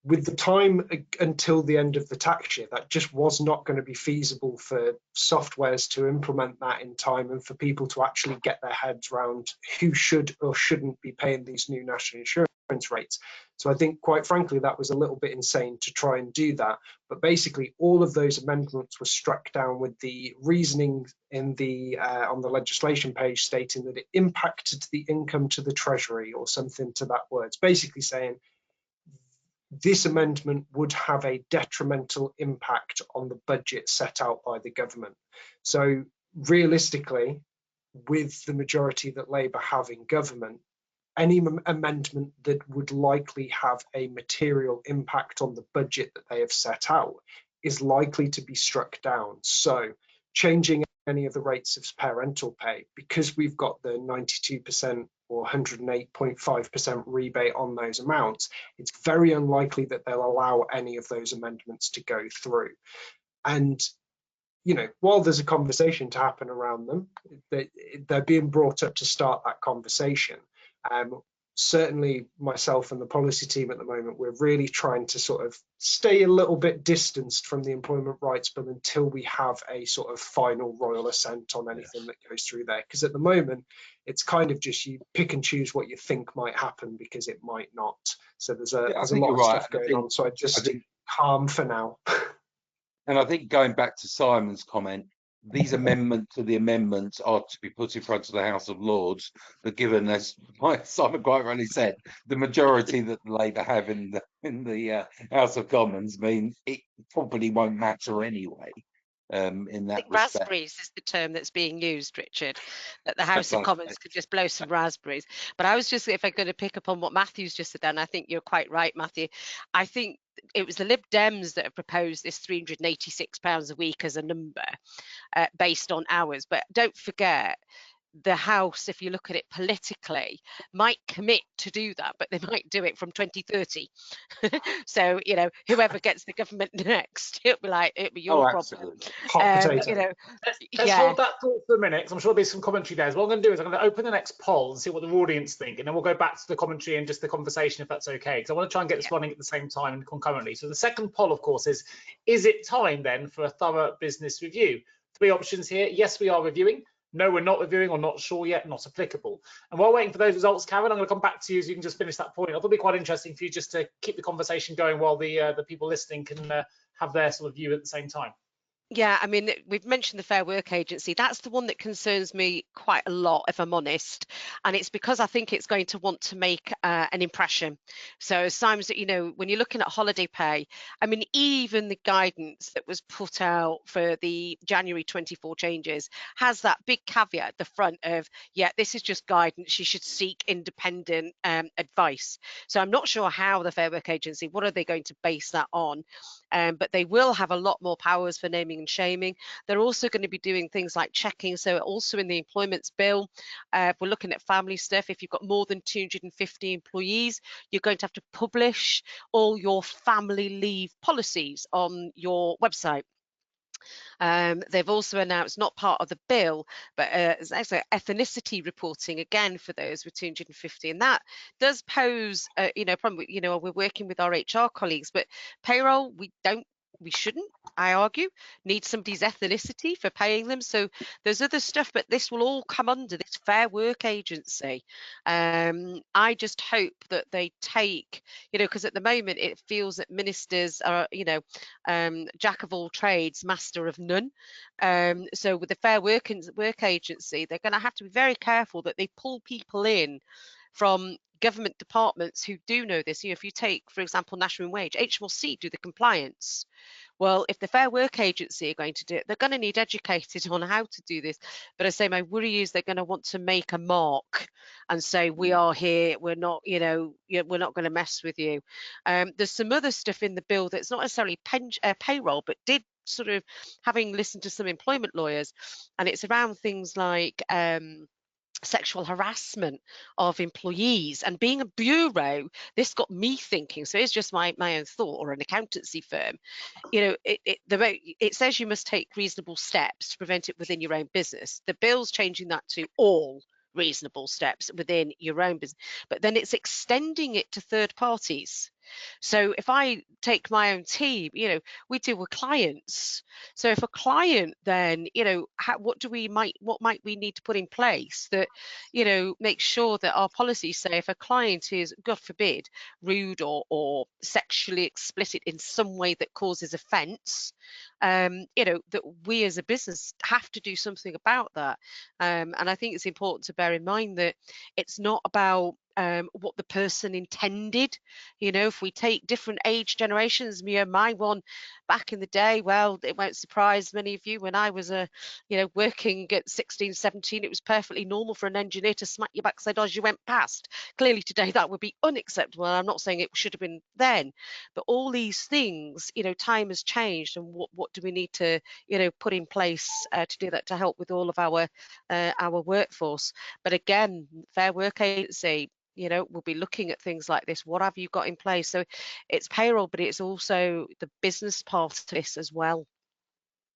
[SPEAKER 2] with the time until the end of the tax year, that just was not going to be feasible for softwares to implement that in time and for people to actually get their heads around who should or shouldn't be paying these new national insurance rates. So I think, quite frankly, that was a little bit insane to try and do that. But basically, all of those amendments were struck down with the reasoning in the on the legislation page stating that it impacted the income to the Treasury or something to that words, basically saying this amendment would have a detrimental impact on the budget set out by the government. So realistically, with the majority that Labour have in government, any amendment that would likely have a material impact on the budget that they have set out is likely to be struck down. So changing any of the rates of parental pay, because we've got the 92% or 108.5% rebate on those amounts, it's very unlikely that they'll allow any of those amendments to go through. And, you know, while there's a conversation to happen around them, they're being brought up to start that conversation. certainly myself and the policy team at the moment, we're really trying to sort of stay a little bit distanced from the employment rights bill until we have a sort of final royal assent on anything that goes through there. Because at the moment, it's kind of just you pick and choose what you think might happen because it might not. So there's a lot of stuff going on. So I think calm for now.
[SPEAKER 3] And I think going back to Simon's comment, these amendments to the amendments are to be put in front of the House of Lords. But given, as Simon quite rightly said, the majority that Labour have in the House of Commons mean it probably won't matter anyway. In that respect,
[SPEAKER 5] raspberries is the term that's being used, Richard, that the House of Commons could just blow some raspberries. But I was just, if I'm going to pick up on what Matthew's just said, and I think you're quite right, Matthew. I think it was the Lib Dems that have proposed this £386 a week as a number based on hours. But don't forget, the House, if you look at it politically, might commit to do that, but they might do it from 2030. So, you know, whoever gets the government next, it'll be your problem.
[SPEAKER 2] Hot potato.
[SPEAKER 5] You know,
[SPEAKER 1] let's hold that thought for a minute, because I'm sure there's some commentary there. So what I'm going to do is I'm going to open the next poll and see what the audience think, and then we'll go back to the commentary and just the conversation, if that's okay, because I want to try and get this running at the same time and concurrently. So the second poll, of course, is it time then for a thorough business review? 3 options here. Yes, we are reviewing. No, we're not reviewing, or not sure yet, not applicable. And while waiting for those results, Karen, I'm going to come back to you so you can just finish that point. I thought it'd be quite interesting for you just to keep the conversation going while the people listening can have their sort of view at the same time.
[SPEAKER 5] Yeah, I mean, we've mentioned the Fair Work Agency. That's the one that concerns me quite a lot, if I'm honest. And it's because I think it's going to want to make an impression. So as Simon's, you know, when you're looking at holiday pay, I mean, even the guidance that was put out for the January 24 changes has that big caveat at the front of, yeah, this is just guidance. You should seek independent advice. So I'm not sure how the Fair Work Agency, what are they going to base that on? But they will have a lot more powers for naming and shaming. They're also going to be doing things like checking. So also in the employments bill, if we're looking at family stuff, if you've got more than 250 employees, you're going to have to publish all your family leave policies on your website. They've also announced, not part of the bill, but it's actually ethnicity reporting again for those with 250, and that does pose, you know, problem. You know, we're working with our HR colleagues, but payroll, we shouldn't, I argue, need somebody's ethnicity for paying them. So there's other stuff, but this will all come under this Fair Work Agency. I just hope that they take, you know, because at the moment it feels that ministers are, you know, jack of all trades, master of none. So with the Fair Work Agency, they're going to have to be very careful that they pull people in from government departments who do know this. You know, if you take, for example, National Wage, HMRC do the compliance. Well, if the Fair Work Agency are going to do it, they're going to need educated on how to do this. But I say my worry is they're going to want to make a mark and say, we are here, we're not, you know, we're not going to mess with you. There's some other stuff in the bill that's not necessarily payroll, but did sort of, having listened to some employment lawyers, and it's around things like sexual harassment of employees. And being a bureau, this got me thinking, so it's just my own thought, or an accountancy firm, you know, it says you must take reasonable steps to prevent it within your own business. The bill's changing that to all reasonable steps within your own business, but then it's extending it to third parties. So if I take my own team, you know, we deal with clients. So if a client then, you know, what might we need to put in place that, you know, make sure that our policies say if a client is, God forbid, rude or sexually explicit in some way that causes offence, you know, that we as a business have to do something about that. And I think it's important to bear in mind that it's not about what the person intended. You know, if we take different age generations, you know, my one back in the day, well, it won't surprise many of you, when I was you know, working at 16, 17, it was perfectly normal for an engineer to smack your backside as you went past. Clearly today that would be unacceptable. I'm not saying it should have been then, but all these things, you know, time has changed, and what do we need to, you know, put in place to do that, to help with all of our workforce. But again, Fair Work Agency, you know, we'll be looking at things like this. What have you got in place? So it's payroll, but it's also the business part of this as well.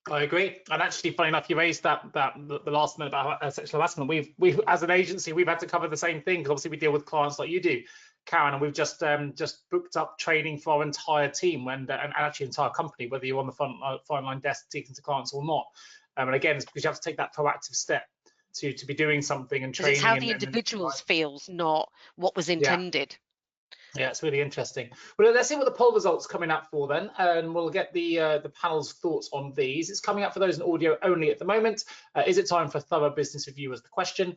[SPEAKER 1] I agree, and actually, funny enough, you raised the last minute about sexual harassment. We've as an agency, we've had to cover the same thing because obviously we deal with clients like you do, Karen, and we've just booked up training for our entire team and actually entire company, whether you're on the front line desk speaking to clients or not. And again, it's because you have to take that proactive step to be doing something and training.
[SPEAKER 5] It's how the individuals feels, not what was intended.
[SPEAKER 1] Yeah, it's really interesting. Well, let's see what the poll results coming up for then, and we'll get the panel's thoughts on these. It's coming up for those in audio only at the moment. Is it time for a thorough business review as the question?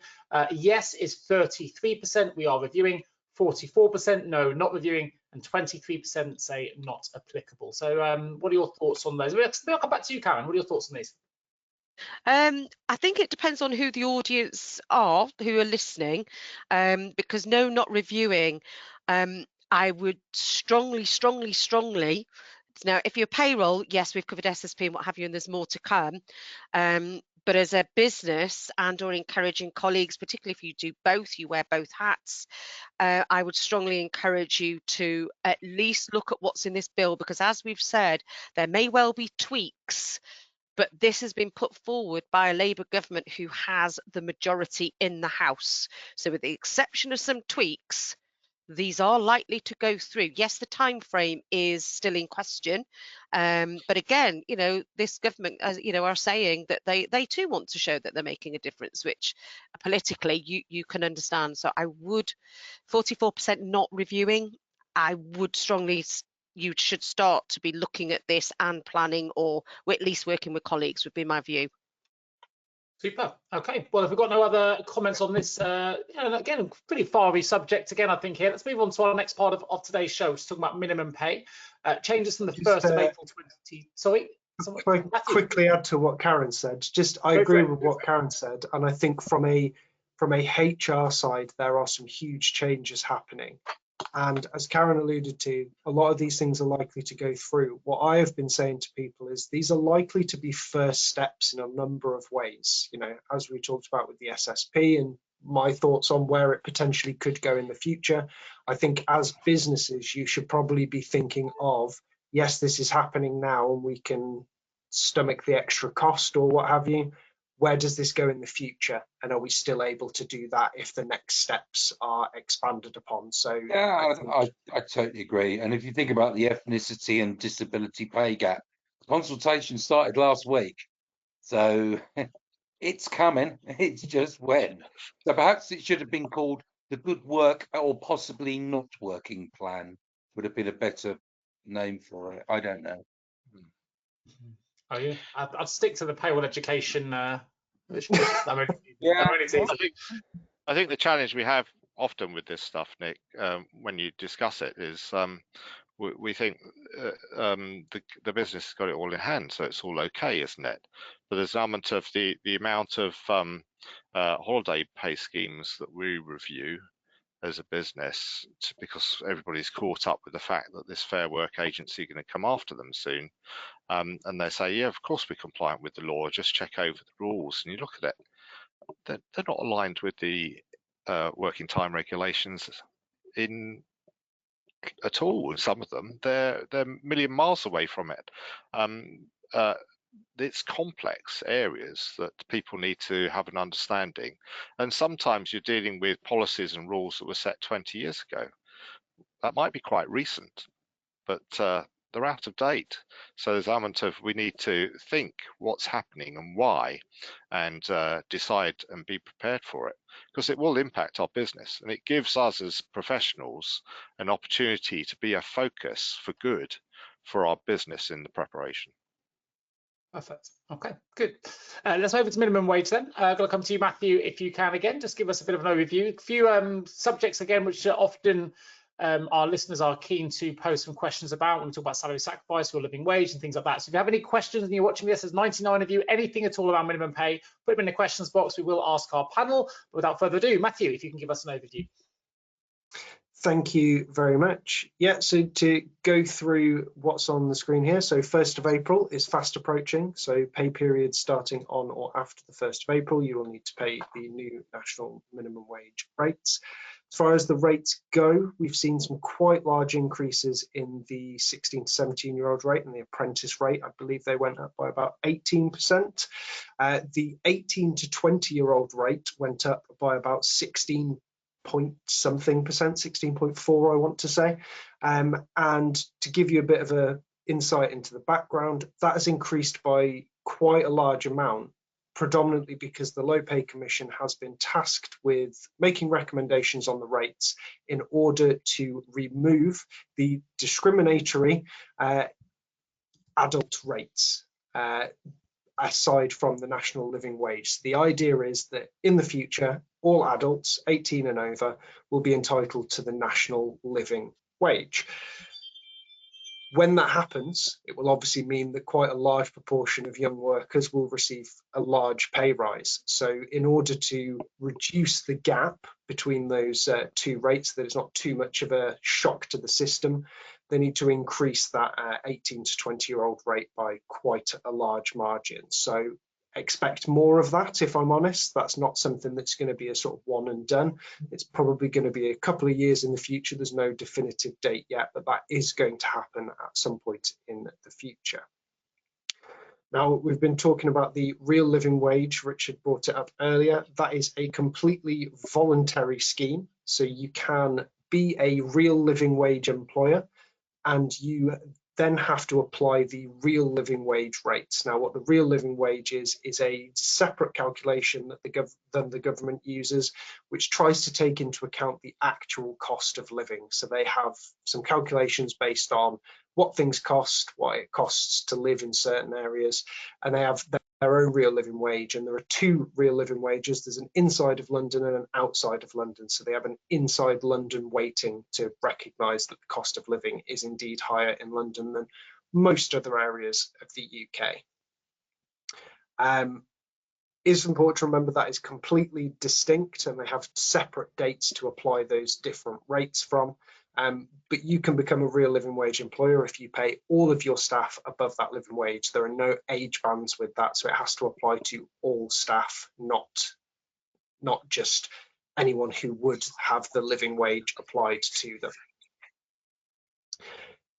[SPEAKER 1] Yes is 33%, we are reviewing. 44% no, not reviewing, and 23% say not applicable. So what are your thoughts on those? I'll come back to you, Karen. What are your thoughts on these?
[SPEAKER 5] I think it depends on who the audience are, who are listening, because no, not reviewing. I would strongly. Now, if you're payroll, yes, we've covered SSP and what have you, and there's more to come. But as a business or encouraging colleagues, particularly if you do both, you wear both hats, I would strongly encourage you to at least look at what's in this bill, because as we've said, there may well be tweaks, but this has been put forward by a Labour government who has the majority in the House. So with the exception of some tweaks, these are likely to go through. Yes, the time frame is still in question, but again, this government, are saying that they too want to show that they're making a difference, which politically you can understand. So I would, 44% not reviewing, I would strongly, you should start to be looking at this and planning, or at least working with colleagues would be my view.
[SPEAKER 1] Super. Okay. Well, if we've got no other comments on this, again, pretty fiery subject again, I think here. Let's move on to our next part of today's show, which is talking about minimum pay. Changes from the 1st of April 20. Sorry.
[SPEAKER 2] Can I quickly add to what Karen said? I agree with what Karen said, and I think from a HR side, there are some huge changes happening. And as Karen alluded to, a lot of these things are likely to go through. What I have been saying to people is these are likely to be first steps in a number of ways. As we talked about with the SSP and my thoughts on where it potentially could go in the future, I think as businesses, you should probably be thinking of, yes, this is happening now and we can stomach the extra cost or what have you. Where does this go in the future, and are we still able to do that if the next steps are expanded upon? So
[SPEAKER 3] yeah, I totally agree. And if you think about the ethnicity and disability pay gap, consultation started last week, so it's coming. It's just when. So perhaps it should have been called the Good Work or possibly Not Working Plan. Would have been a better name for it. I don't know.
[SPEAKER 1] Are you? I'd stick to the payroll education.
[SPEAKER 4] I think the challenge we have often with this stuff, Nick, when you discuss it, is we think the business has got it all in hand, so it's all okay, isn't it? But there's an element of the amount of holiday pay schemes that we review as a business, because everybody's caught up with the fact that this Fair Work agency is going to come after them soon. And they say, yeah, of course we're compliant with the law, just check over the rules. And you look at it, they're not aligned with the working time regulations at all. And some of them, they're a million miles away from it. It's complex areas that people need to have an understanding. And sometimes you're dealing with policies and rules that were set 20 years ago. That might be quite recent, but they're out of date. So there's an element of we need to think what's happening and why, and decide and be prepared for it, because it will impact our business, and it gives us as professionals an opportunity to be a focus for good for our business in the preparation.
[SPEAKER 1] Perfect. Okay, good. Let's move to minimum wage then. I've got to come to you, Matthew, if you can again, just give us a bit of an overview. A few subjects again, which are often our listeners are keen to post some questions about when we talk about salary sacrifice or living wage and things like that. So if you have any questions and you're watching this, there's 99 of you, anything at all around minimum pay, put them in the questions box. We will ask our panel. But without further ado, Matthew, if you can give us an overview.
[SPEAKER 2] Thank you very much. Yeah, so to go through what's on the screen here, so 1st of April is fast approaching. So pay periods starting on or after the 1st of April, you will need to pay the new national minimum wage rates. As far as the rates go, we've seen some quite large increases in the 16 to 17-year-old rate and the apprentice rate. I believe they went up by about 18%. The 18 to 20-year-old rate went up by about 16 point something percent, 16.4 I want to say. And to give you a bit of a insight into the background, that has increased by quite a large amount, predominantly because the Low Pay Commission has been tasked with making recommendations on the rates in order to remove the discriminatory adult rates aside from the national living wage. The idea is that in the future, all adults 18 and over will be entitled to the national living wage. When that happens, it will obviously mean that quite a large proportion of young workers will receive a large pay rise. So in order to reduce the gap between those two rates, that it's not too much of a shock to the system, they need to increase that 18 to 20-year-old rate by quite a large margin. So expect more of that, if I'm honest. That's not something that's going to be a sort of one and done. It's probably going to be a couple of years in the future. There's no definitive date yet, but that is going to happen at some point in the future. Now, we've been talking about the real living wage. Richard brought it up earlier. That is a completely voluntary scheme. So you can be a real living wage employer, and you then have to apply the real living wage rates. Now, what the real living wage is a separate calculation that the government uses, which tries to take into account the actual cost of living. So they have some calculations based on what things cost, what it costs to live in certain areas, and they have their own real living wage. And there are two real living wages. There's an inside of London and an outside of London. So they have an inside London weighting to recognise that the cost of living is indeed higher in London than most other areas of the UK. It's important to remember that is completely distinct, and they have separate dates to apply those different rates from. But you can become a real living wage employer if you pay all of your staff above that living wage. There are no age bands with that, so it has to apply to all staff, not just anyone who would have the living wage applied to them.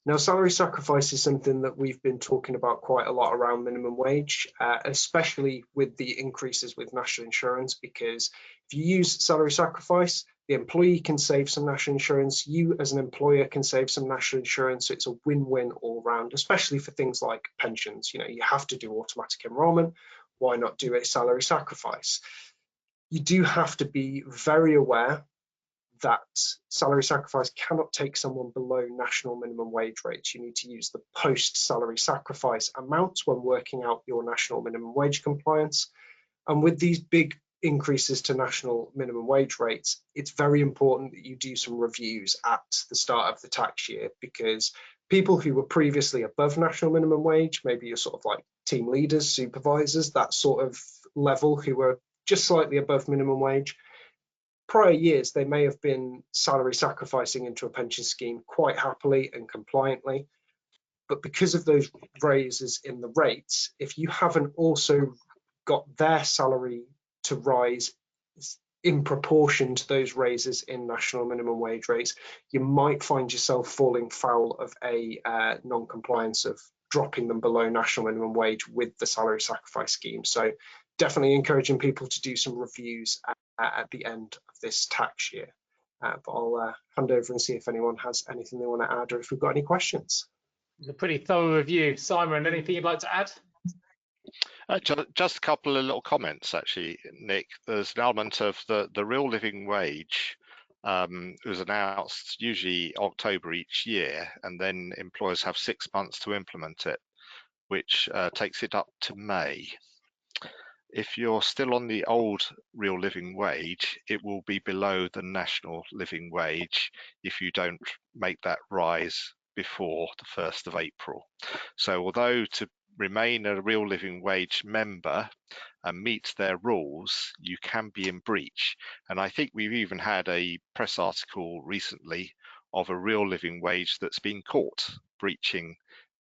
[SPEAKER 2] Now, salary sacrifice is something that we've been talking about quite a lot around minimum wage, especially with the increases with national insurance, because if you use salary sacrifice, the employee can save some national insurance, you as an employer can save some national insurance, so it's a win-win all round, especially for things like pensions. You know, you have to do automatic enrolment, why not do a salary sacrifice? You do have to be very aware that salary sacrifice cannot take someone below national minimum wage rates. You need to use the post-salary sacrifice amounts when working out your national minimum wage compliance. And with these big increases to national minimum wage rates, it's very important that you do some reviews at the start of the tax year, because people who were previously above national minimum wage, maybe you're sort of like team leaders, supervisors, that sort of level, who were just slightly above minimum wage, prior years, they may have been salary sacrificing into a pension scheme quite happily and compliantly. But because of those raises in the rates, if you haven't also got their salary to rise in proportion to those raises in national minimum wage rates, you might find yourself falling foul of a non-compliance of dropping them below national minimum wage with the salary sacrifice scheme. So definitely encouraging people to do some reviews at the end of this tax year. But I'll hand over and see if anyone has anything they want to add, or if we've got any questions.
[SPEAKER 1] It's a pretty thorough review. Simon, anything you'd like to add?
[SPEAKER 4] Just a couple of little comments, actually, Nick. There's an element of the real living wage was announced usually October each year, and then employers have 6 months to implement it, which takes it up to May. If you're still on the old real living wage, it will be below the national living wage if you don't make that rise before the 1st of April. So although to remain a real living wage member and meet their rules, you can be in breach. And I think we've even had a press article recently of a real living wage that's been caught breaching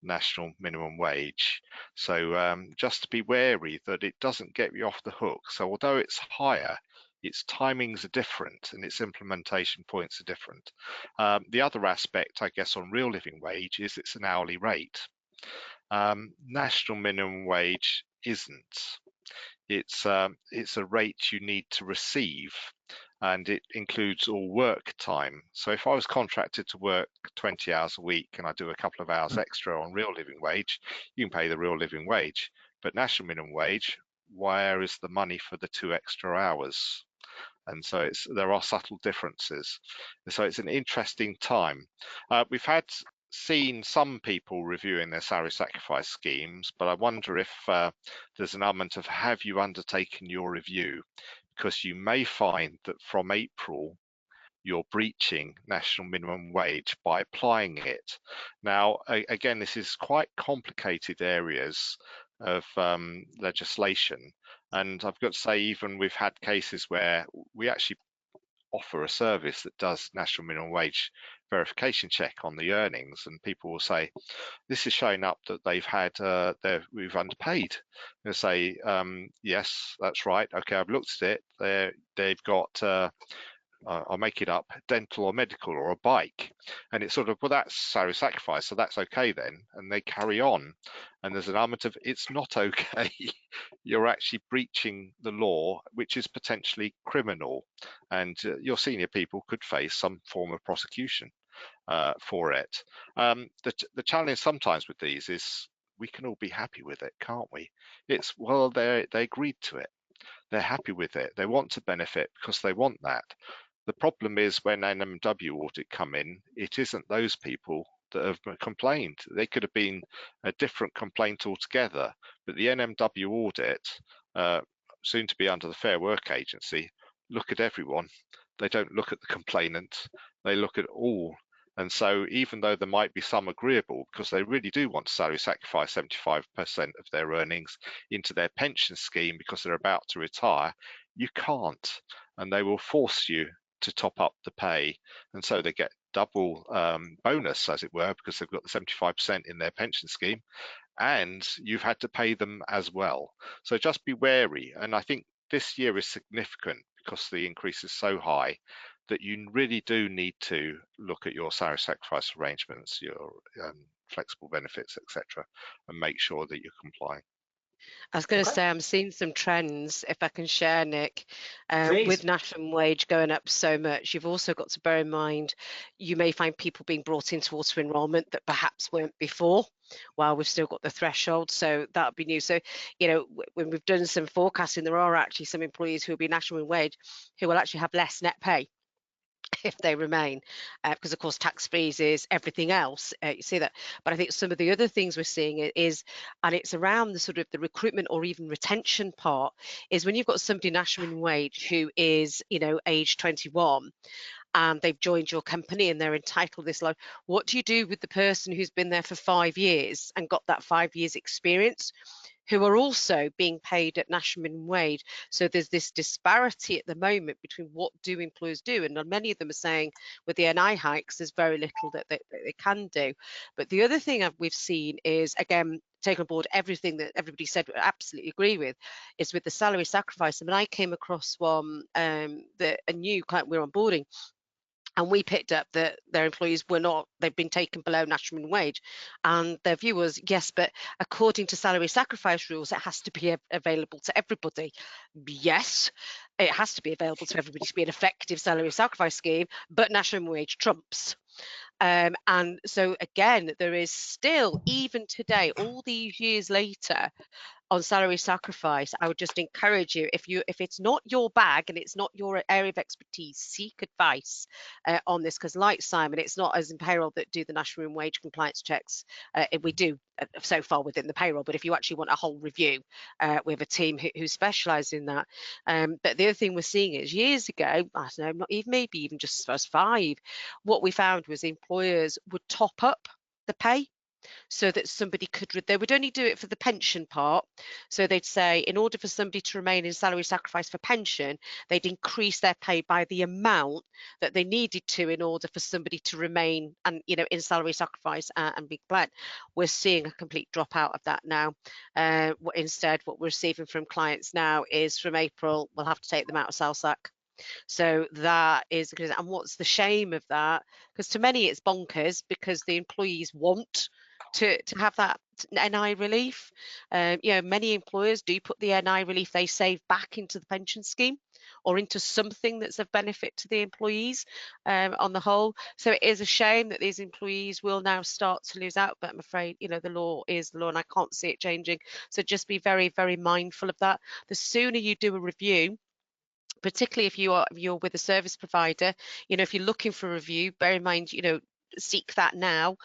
[SPEAKER 4] national minimum wage. So just to be wary that it doesn't get you off the hook. So although it's higher, its timings are different and its implementation points are different. The other aspect, I guess, on real living wage is it's an hourly rate. National minimum wage isn't. It's a rate you need to receive, and it includes all work time. So if I was contracted to work 20 hours a week and I do a couple of hours extra on real living wage, you can pay the real living wage. But national minimum wage, where is the money for the 2 extra hours? And so there are subtle differences. So it's an interesting time. We've seen some people reviewing their salary sacrifice schemes, but I wonder if there's an element of, have you undertaken your review? Because you may find that from April, you're breaching national minimum wage by applying it. Now, again, this is quite complicated areas of legislation. And I've got to say, even we've had cases where we actually offer a service that does national minimum wage verification check on the earnings, and people will say, this is showing up that they've had, we've underpaid. They'll say, yes, that's right. Okay, I've looked at it. They've got, I'll make it up, dental or medical or a bike. And it's sort of, well, that's salary sacrifice, so that's okay then. And they carry on. And there's an element of, it's not okay. You're actually breaching the law, which is potentially criminal. And your senior people could face some form of prosecution for it. The challenge sometimes with these is we can all be happy with it, can't we? It's, well, they agreed to it. They're happy with it. They want to benefit because they want that. The problem is when NMW audit come in, it isn't those people that have complained. They could have been a different complaint altogether, but the NMW audit, soon to be under the Fair Work Agency, look at everyone. They don't look at the complainant, they look at all. And so even though there might be some agreeable, because they really do want to salary sacrifice 75% of their earnings into their pension scheme because they're about to retire, you can't. And they will force you to top up the pay. And so they get double bonus, as it were, because they've got the 75% in their pension scheme, and you've had to pay them as well. So just be wary. And I think this year is significant because the increase is so high that you really do need to look at your salary sacrifice arrangements, your flexible benefits, etc., and make sure that you're complying.
[SPEAKER 5] I was going to say, I'm seeing some trends, if I can share, Nick, with national wage going up so much. You've also got to bear in mind, you may find people being brought into auto enrolment that perhaps weren't before, while we've still got the threshold. So that would be new. So, you know, when we've done some forecasting, there are actually some employees who will be national wage who will actually have less net pay if they remain, because of course tax freezes, everything else, you see that. But I think some of the other things we're seeing is, and it's around the sort of the recruitment or even retention part, is when you've got somebody national minimum wage who is, you know, age 21 and they've joined your company and they're entitled to this life, what do you do with the person who's been there for 5 years and got that 5 years experience, who are also being paid at national minimum wage? So there's this disparity at the moment between what do employers do, and many of them are saying with the NI hikes there's very little that they can do. But the other thing we've seen is, again, take on board everything that everybody said, I absolutely agree with, is with the salary sacrifice. I mean, I came across one, a new client we're onboarding, and we picked up that their employees were not, they've been taken below national minimum wage. And their view was, yes, but according to salary sacrifice rules, it has to be available to everybody. Yes, it has to be available to everybody to be an effective salary sacrifice scheme, but national minimum wage trumps. And so again, there is still, even today, all these years later, on salary sacrifice, I would just encourage you, if it's not your bag and it's not your area of expertise, seek advice on this, because like Simon, it's not as in payroll that do the national minimum wage compliance checks. We do so far within the payroll, but if you actually want a whole review, we have a team who specialise in that. But the other thing we're seeing is, years ago, I don't know, not even, maybe even just as far as 5, what we found was employers would top up the pay so that somebody could, they would only do it for the pension part. So they'd say in order for somebody to remain in salary sacrifice for pension, they'd increase their pay by the amount that they needed to in order for somebody to remain and in salary sacrifice and be compliant. We're seeing a complete dropout of that now. Instead, what we're receiving from clients now is from April, we'll have to take them out of SALSAC. So that is, and what's the shame of that? Because to many it's bonkers, because the employees want to have that NI relief. Many employers do put the NI relief they save back into the pension scheme or into something that's of benefit to the employees on the whole. So it is a shame that these employees will now start to lose out, but I'm afraid, the law is the law and I can't see it changing. So just be very, very mindful of that. The sooner you do a review, particularly if you're with a service provider, if you're looking for a review, bear in mind, seek that now,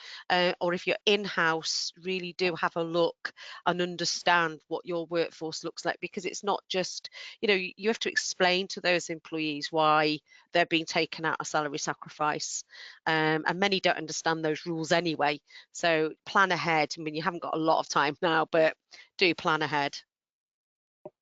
[SPEAKER 5] or if you're in-house, really do have a look and understand what your workforce looks like, because it's not just, you have to explain to those employees why they're being taken out of salary sacrifice, and many don't understand those rules anyway. So plan ahead. I mean, you haven't got a lot of time now, but do plan ahead.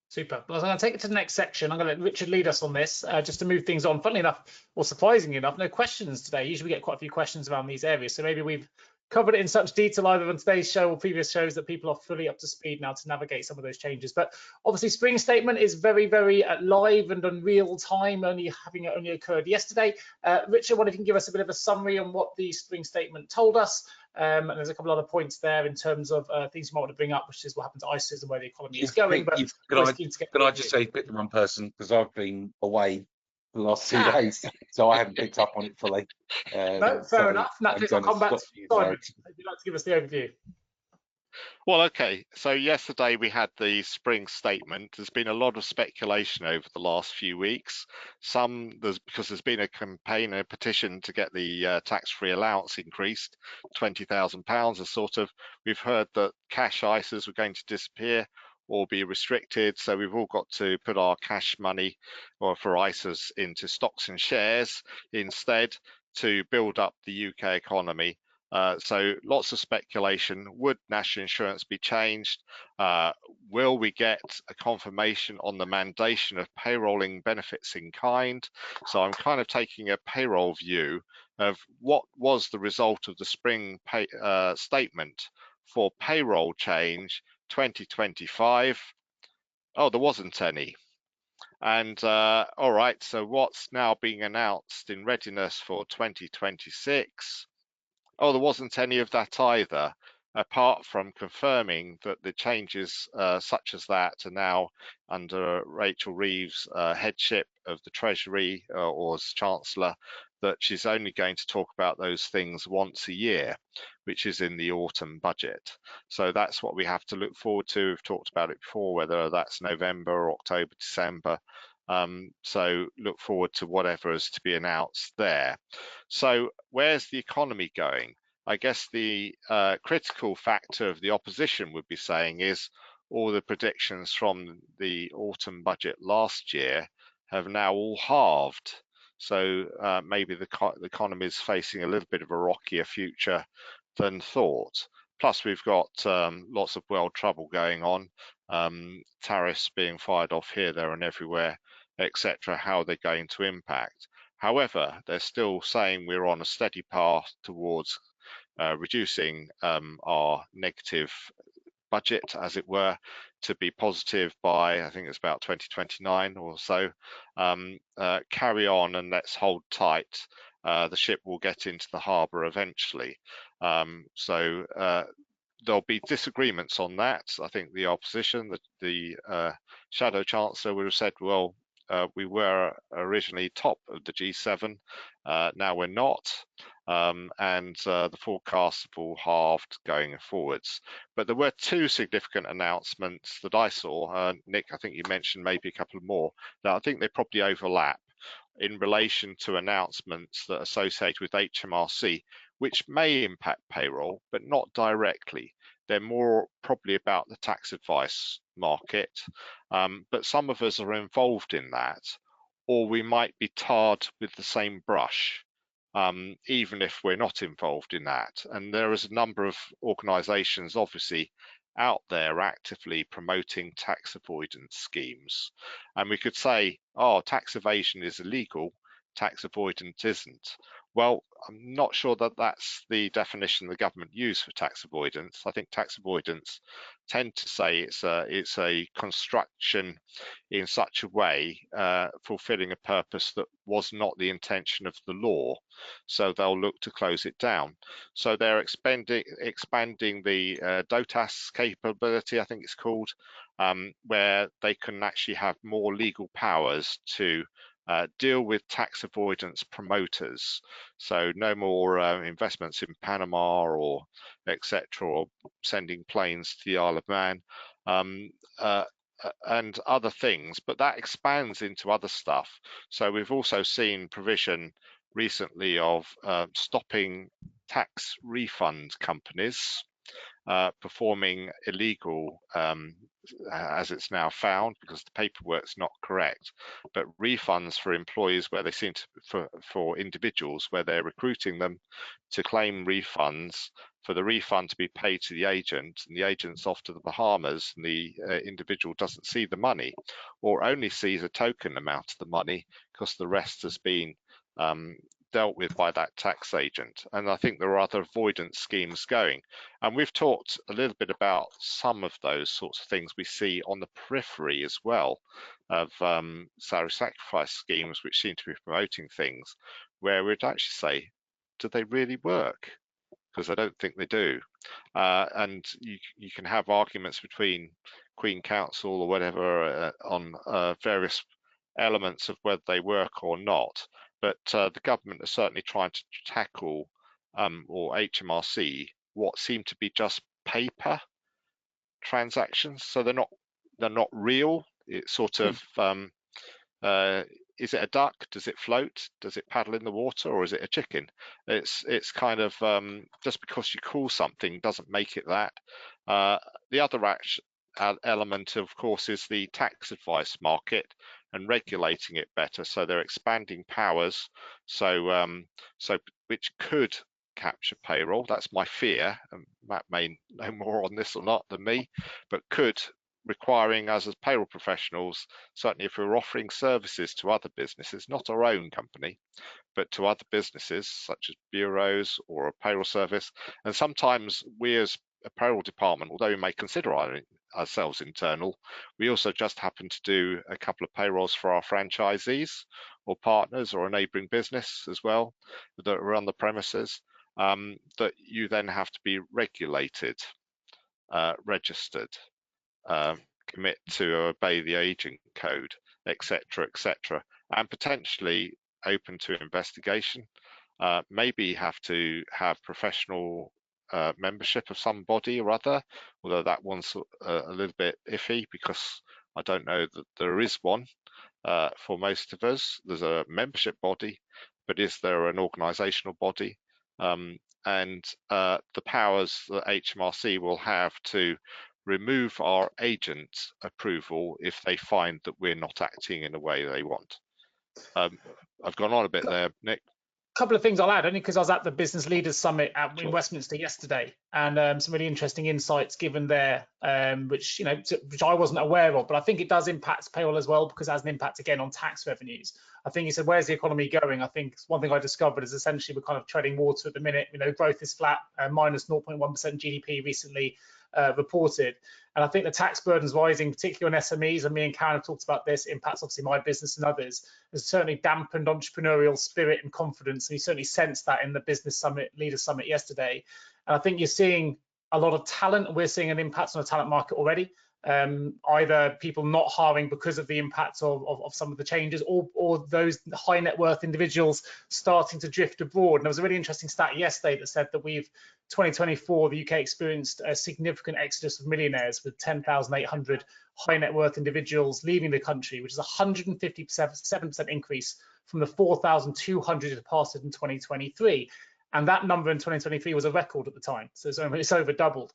[SPEAKER 1] Super. Well, I'm going to take it to the next section. I'm going to let Richard lead us on this, just to move things on. Funnily enough, or surprisingly enough, no questions today. Usually we get quite a few questions around these areas. So maybe we've covered it in such detail either on today's show or previous shows that people are fully up to speed now to navigate some of those changes. But obviously spring statement is very, very live and on real time, only occurred yesterday. Richard, I wonder if you can give us a bit of a summary on what the spring statement told us. And there's a couple other points there in terms of things you might want to bring up, which is what happened to ISAs and where the economy is going. But
[SPEAKER 3] can I just say, pick the wrong person, because I've been away for the last 2 days, so I haven't picked up on it fully.
[SPEAKER 1] No, fair enough. Naturally, I'll come back to Simon. If you'd like to give us the overview.
[SPEAKER 4] Well, okay. So yesterday we had the spring statement. There's been a lot of speculation over the last few weeks. Because there's been a campaign, a petition to get the tax-free allowance increased, £20,000. We've heard that cash ISAs were going to disappear or be restricted. So we've all got to put our cash money or for ISAs into stocks and shares instead to build up the UK economy. So lots of speculation. Would national insurance be changed? Will we get a confirmation on the mandation of payrolling benefits in kind? So I'm kind of taking a payroll view of what was the result of the spring statement for payroll change 2025. Oh, there wasn't any. And all right, so what's now being announced in readiness for 2026? Oh, there wasn't any of that either, apart from confirming that the changes such as that are now under Rachel Reeves' headship of the Treasury or as Chancellor, that she's only going to talk about those things once a year, which is in the autumn budget. So that's what we have to look forward to. We've talked about it before, whether that's November, October, December. So look forward to whatever is to be announced there. So where's the economy going? I guess the critical factor of the opposition would be saying is all the predictions from the autumn budget last year have now all halved. So maybe the economy is facing a little bit of a rockier future than thought. Plus, we've got lots of world trouble going on, tariffs being fired off here, there, and everywhere, etc. How they're going to impact. However, they're still saying we're on a steady path towards reducing our negative budget, as it were, to be positive by, I think it's about 2029 or so. Carry on and let's hold tight. The ship will get into the harbour eventually. So there'll be disagreements on that. I think the opposition, the Shadow Chancellor would have said, well, we were originally top of the G7, now we're not, and the forecasts have all halved going forwards. But there were two significant announcements that I saw. Nick, I think you mentioned maybe a couple more, that I think they probably overlap in relation to announcements that are associated with HMRC, which may impact payroll, but not directly. They're more probably about the tax advice market, but some of us are involved in that, or we might be tarred with the same brush. even if we're not involved in that. And there is a number of organisations obviously out there actively promoting tax avoidance schemes. And we could say, oh, tax evasion is illegal, tax avoidance isn't. Well, I'm not sure that that's the definition the government used for tax avoidance. I think tax avoidance tend to say it's a construction in such a way fulfilling a purpose that was not the intention of the law, so they'll look to close it down. So they're expanding the DOTAS capability, I think it's called, where they can actually have more legal powers to deal with tax avoidance promoters. So no more investments in Panama or etc., or sending planes to the Isle of Man and other things, but that expands into other stuff. So we've also seen provision recently of stopping tax refund companies performing illegal, as it's now found, because the paperwork's not correct, but refunds for employees where they seem to, for individuals where they're recruiting them to claim refunds, for the refund to be paid to the agent, and the agent's off to the Bahamas, and the individual doesn't see the money, or only sees a token amount of the money because the rest has been dealt with by that tax agent. And I think there are other avoidance schemes going. And we've talked a little bit about some of those sorts of things we see on the periphery as well, of salary sacrifice schemes, which seem to be promoting things where we'd actually say, do they really work? Because I don't think they do. And you can have arguments between Queen Counsel or whatever on various elements of whether they work or not. But the government is certainly trying to tackle, or HMRC, what seem to be just paper transactions. So they're not real. It's sort of is it a duck? Does it float? Does it paddle in the water, or is it a chicken? It's kind of just because you call something doesn't make it that. The other element, of course, is the tax advice market and regulating it better. So they're expanding powers, so which could capture payroll. That's my fear. And Matt may know more on this or not than me, but could, requiring us as payroll professionals, certainly if we're offering services to other businesses, not our own company, but to other businesses such as bureaus or a payroll service. And sometimes we as a payroll department, although we may consider ourselves internal, we also just happen to do a couple of payrolls for our franchisees or partners or a neighbouring business as well that are on the premises, that you then have to be regulated, registered, commit to obey the agent code, etc., and potentially open to investigation. Maybe have to have professional membership of some body or other, although that one's a little bit iffy because I don't know that there is one for most of us. There's a membership body, but is there an organisational body? And the powers that HMRC will have to remove our agent approval if they find that we're not acting in a way they want. I've gone on a bit there, Nick.
[SPEAKER 1] A couple of things I'll add, only because I was at the Business Leaders Summit in Westminster yesterday, and some really interesting insights given there, which I wasn't aware of, but I think it does impact payroll as well, because it has an impact again on tax revenues. I think you said, where's the economy going? I think one thing I discovered is essentially we're kind of treading water at the minute. Growth is flat, minus 0.1% GDP recently reported. And I think the tax burden's rising, particularly on SMEs, and me and Karen have talked about this, impacts obviously my business and others, has certainly dampened entrepreneurial spirit and confidence. And you certainly sensed that in the Business Summit, Leaders Summit yesterday. And I think you're seeing a lot of talent, and we're seeing an impact on the talent market already. Either people not hiring because of the impact of some of the changes, or those high net worth individuals starting to drift abroad. And there was a really interesting stat yesterday that said that 2024, the UK experienced a significant exodus of millionaires, with 10,800 high net worth individuals leaving the country, which is a 157% increase from the 4,200 it passed in 2023. And that number in 2023 was a record at the time. So it's over doubled.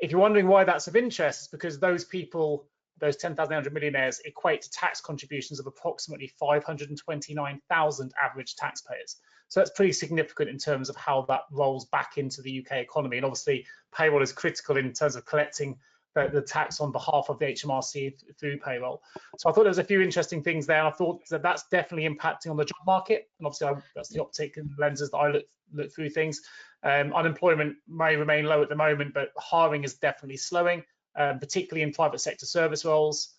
[SPEAKER 1] If you're wondering why that's of interest, it's because those people, those 10,800 millionaires, equate to tax contributions of approximately 529,000 average taxpayers. So that's pretty significant in terms of how that rolls back into the UK economy. And obviously, payroll is critical in terms of collecting the tax on behalf of the HMRC through payroll. So I thought there was a few interesting things there. And I thought that that's definitely impacting on the job market. And obviously, that's the optic and lenses that I look through things. Unemployment may remain low at the moment, but hiring is definitely slowing, particularly in private sector service roles.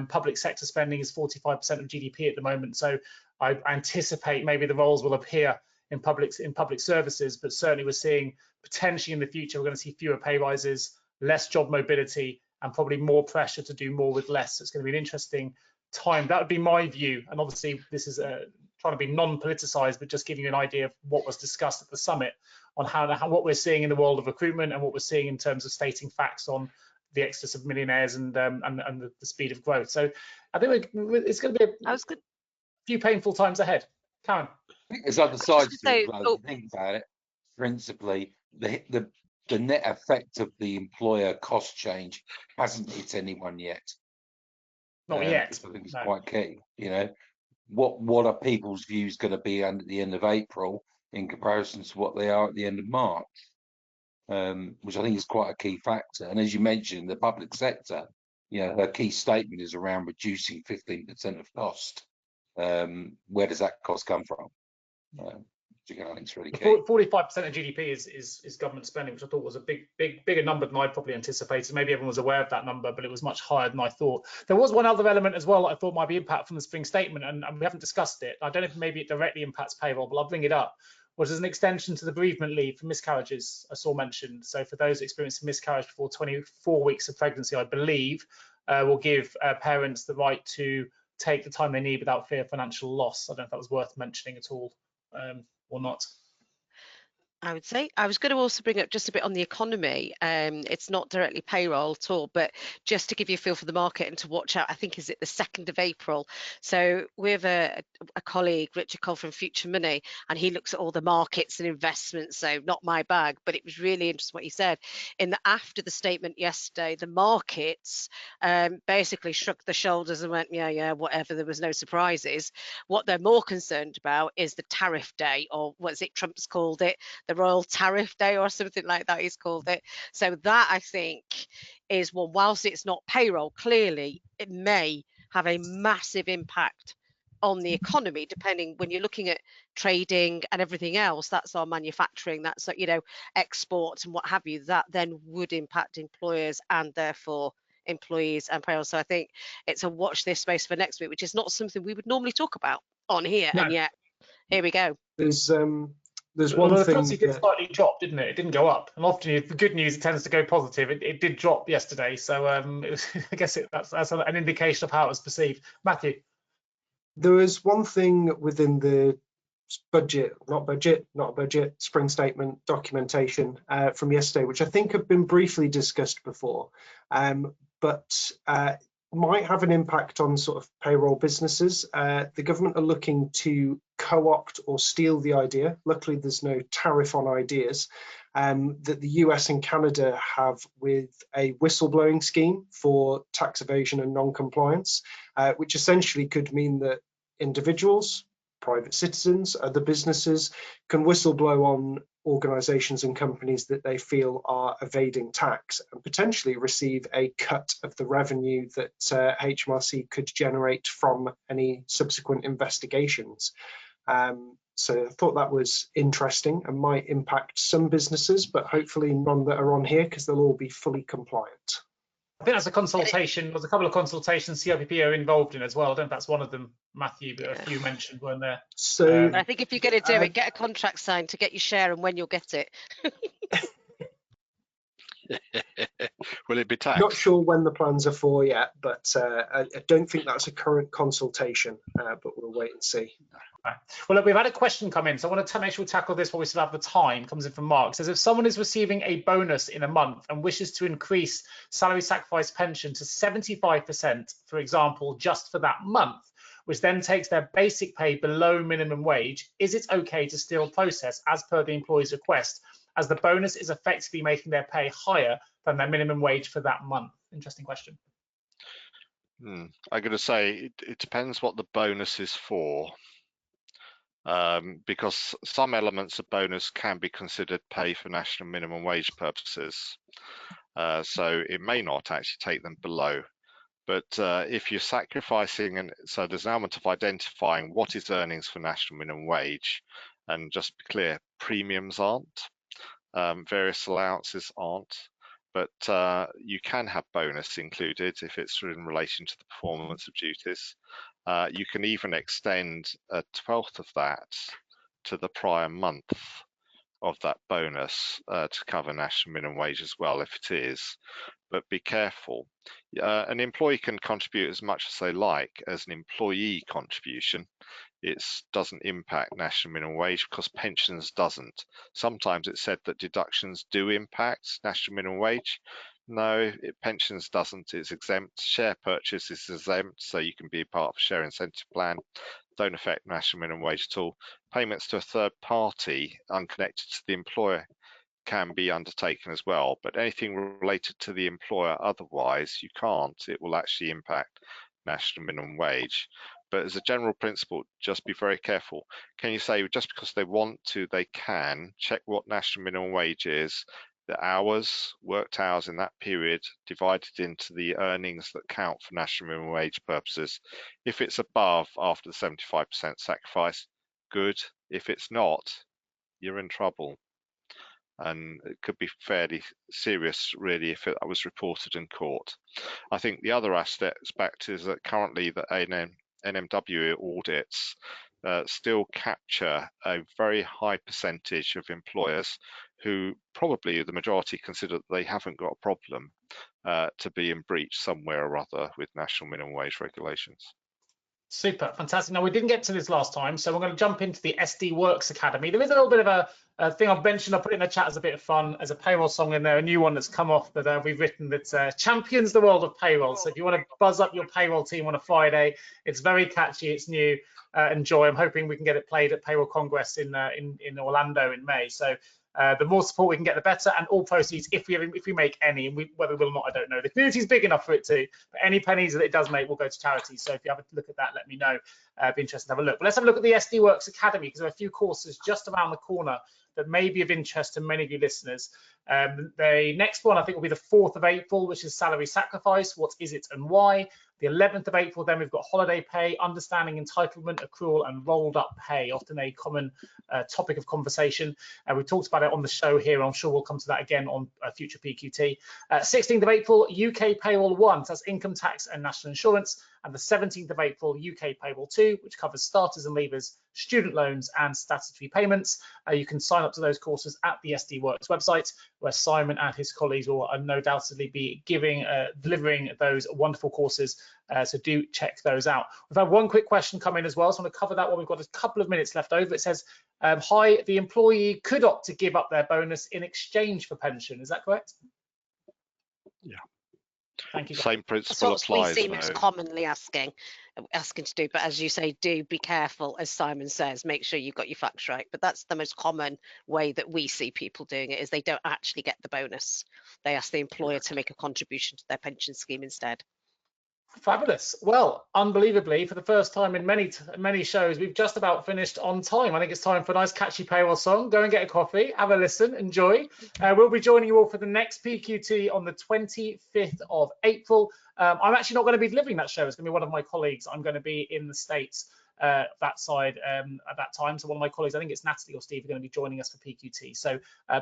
[SPEAKER 1] Public sector spending is 45% of GDP at the moment. So I anticipate maybe the roles will appear in public services, but certainly we're seeing potentially in the future, we're going to see fewer pay rises, less job mobility, and probably more pressure to do more with less. So it's going to be an interesting time. That would be my view. And obviously this is trying to be non-politicized, but just giving you an idea of what was discussed at the summit on how what we're seeing in the world of recruitment and what we're seeing in terms of stating facts on the exodus of millionaires and the speed of growth. So I think it's going to be a few painful times ahead. Karen.
[SPEAKER 3] I think there's other sides to it. If you think about it, principally, the net effect of the employer cost change hasn't hit anyone yet.
[SPEAKER 1] Not yet.
[SPEAKER 3] I think it's quite key. You know, what are people's views going to be at the end of April in comparison to what they are at the end of March? Which I think is quite a key factor. And as you mentioned, the public sector, you know, her key statement is around reducing 15% of cost. Where does that cost come from? I think it's really key.
[SPEAKER 1] 45% of GDP is government spending, which I thought was a bigger number than I probably anticipated. Maybe everyone was aware of that number, but it was much higher than I thought. There was one other element as well that I thought might be impact from the spring statement, and we haven't discussed it. I don't know if maybe it directly impacts payroll, but I'll bring it up. Was as an extension to the bereavement leave for miscarriages, I saw mentioned. So for those experiencing miscarriage before 24 weeks of pregnancy, I believe, will give parents the right to take the time they need without fear of financial loss. I don't know if that was worth mentioning at all or not.
[SPEAKER 5] I would say I was going to also bring up just a bit on the economy. It's not directly payroll at all, but just to give you a feel for the market and to watch out. I think is it the 2nd of April. So we have a colleague, Richard Cole from Future Money, and he looks at all the markets and investments. So not my bag, but it was really interesting what he said. After the statement yesterday, the markets basically shrugged their shoulders and went, yeah, whatever. There was no surprises. What they're more concerned about is the tariff day, or what's it? Trump's called it the Royal Tariff Day or something like that, he's called it. So that, I think, is one, whilst it's not payroll, clearly it may have a massive impact on the economy, depending when you're looking at trading and everything else. That's our manufacturing, that's, you know, exports and what have you. That then would impact employers and therefore employees and payroll. So I think it's a watch this space for next week, which is not something we would normally talk about on here. No. And yet here we go.
[SPEAKER 2] There's one thing
[SPEAKER 1] that did slightly drop, didn't it? It didn't go up, and often the good news tends to go positive. It did drop yesterday, so I guess that's an indication of how it was perceived. Matthew,
[SPEAKER 2] there was one thing within the spring statement documentation from yesterday, which I think have been briefly discussed before, but might have an impact on sort of payroll businesses. The government are looking to co-opt or steal the idea. Luckily, there's no tariff on ideas that the US and Canada have with a whistleblowing scheme for tax evasion and non-compliance, which essentially could mean that individuals, private citizens, other businesses can whistleblow on organisations and companies that they feel are evading tax and potentially receive a cut of the revenue that HMRC could generate from any subsequent investigations. So I thought that was interesting and might impact some businesses, but hopefully none that are on here because they'll all be fully compliant.
[SPEAKER 1] I think that's a consultation. There's a couple of consultations CIPP are involved in as well. I don't know if that's one of them, Matthew, but a few mentioned, weren't there?
[SPEAKER 2] So
[SPEAKER 5] I think if you're going to do it, get a contract signed to get your share and when you'll get it.
[SPEAKER 4] Will it be taxed?
[SPEAKER 2] Not sure when the plans are for yet, but I don't think that's a current consultation, but we'll wait and see.
[SPEAKER 1] Well, look, we've had a question come in, so I want to make sure we tackle this while we still have the time. It comes in from Mark. It says, if someone is receiving a bonus in a month and wishes to increase salary sacrifice pension to 75%, for example, just for that month, which then takes their basic pay below minimum wage, is it okay to still process as per the employee's request, as the bonus is effectively making their pay higher than their minimum wage for that month? Interesting question.
[SPEAKER 4] I'm going to say it depends what the bonus is for. because some elements of bonus can be considered pay for national minimum wage purposes. So it may not actually take them below. But if you're sacrificing, and so there's an element of identifying what is earnings for national minimum wage, and just to be clear, premiums aren't, various allowances aren't, but you can have bonus included if it's in relation to the performance of duties. You can even extend 1/12 of that to the prior month of that bonus to cover national minimum wage as well, if it is. But be careful. An employee can contribute as much as they like as an employee contribution. It doesn't impact national minimum wage because pensions doesn't. Sometimes it's said that deductions do impact national minimum wage. No, pensions doesn't. It's exempt. Share purchase is exempt, so you can be part of a share incentive plan. Don't affect national minimum wage at all. Payments to a third party unconnected to the employer can be undertaken as well, but anything related to the employer otherwise, you can't. It will actually impact national minimum wage. But as a general principle, just be very careful. Can you say just because they want to, they can? Check what national minimum wage is, the hours, worked hours in that period, divided into the earnings that count for national minimum wage purposes. If it's above after the 75% sacrifice, good. If it's not, you're in trouble. And it could be fairly serious, really, if it was reported in court. I think the other aspect is that currently the NMW audits still capture a very high percentage of employers who probably the majority consider that they haven't got a problem to be in breach somewhere or other with national minimum wage regulations.
[SPEAKER 1] Super, fantastic. Now, we didn't get to this last time, so we're going to jump into the SD Worx Academy. There is a little bit of a thing I've mentioned, I'll put it in the chat as a bit of fun, as a payroll song in there, a new one that's come off that we've written that champions the world of payroll. So if you want to buzz up your payroll team on a Friday, it's very catchy, it's new, enjoy. I'm hoping we can get it played at Payroll Congress in Orlando in May. So the more support we can get, the better, and all proceeds, if we make any, and whether we will or not, I don't know. The community's big enough for it to, but any pennies that it does make will go to charity. So if you have a look at that, let me know. Be interested to have a look. But let's have a look at the SD Worx Academy, because there are a few courses just around the corner that may be of interest to many of you listeners. The next one, I think, will be the 4th of April, which is salary sacrifice. What is it and why? The 11th of April, then we've got holiday pay, understanding entitlement, accrual, and rolled up pay, often a common topic of conversation. We've talked about it on the show here, and I'm sure we'll come to that again on a future PQT. 16th of April, UK Payroll 1, so that's income tax and national insurance. And the 17th of April, UK Payroll 2, which covers starters and leavers, student loans, and statutory payments. You can sign up to those courses at the SD Worx website, where Simon and his colleagues will no doubtedly be delivering those wonderful courses. So do check those out. We've had one quick question come in as well, so I'm going to cover that one. We've got a couple of minutes left over. It says, hi, the employee could opt to give up their bonus in exchange for pension. Is that correct?
[SPEAKER 4] Yeah.
[SPEAKER 1] Thank you.
[SPEAKER 4] Same principle
[SPEAKER 5] That's what
[SPEAKER 4] applies.
[SPEAKER 5] we see most commonly asking to do, but as you say, do be careful, as Simon says, make sure you've got your facts right. But that's the most common way that we see people doing it, is they don't actually get the bonus. They ask the employer to make a contribution to their pension scheme instead.
[SPEAKER 1] Fabulous. Well, unbelievably, for the first time in many shows, we've just about finished on time. I think it's time for a nice catchy payroll song. Go and get a coffee, have a listen, enjoy. We'll be joining you all for the next PQT on the 25th of April. I'm actually not going to be delivering that show. It's going to be one of my colleagues. I'm going to be in the States that side at that time. So one of my colleagues, I think it's Natalie or Steve, are going to be joining us for PQT. So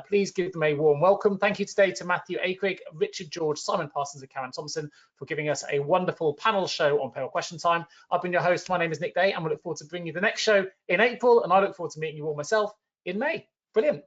[SPEAKER 1] please give them a warm welcome. Thank you today to Matthew Akrig, Richard George, Simon Parsons, and Karen Thompson for giving us a wonderful panel show on Payroll Question Time. I've been your host. My name is Nick Day, and we look forward to bringing you the next show in April, and I look forward to meeting you all myself in May. Brilliant.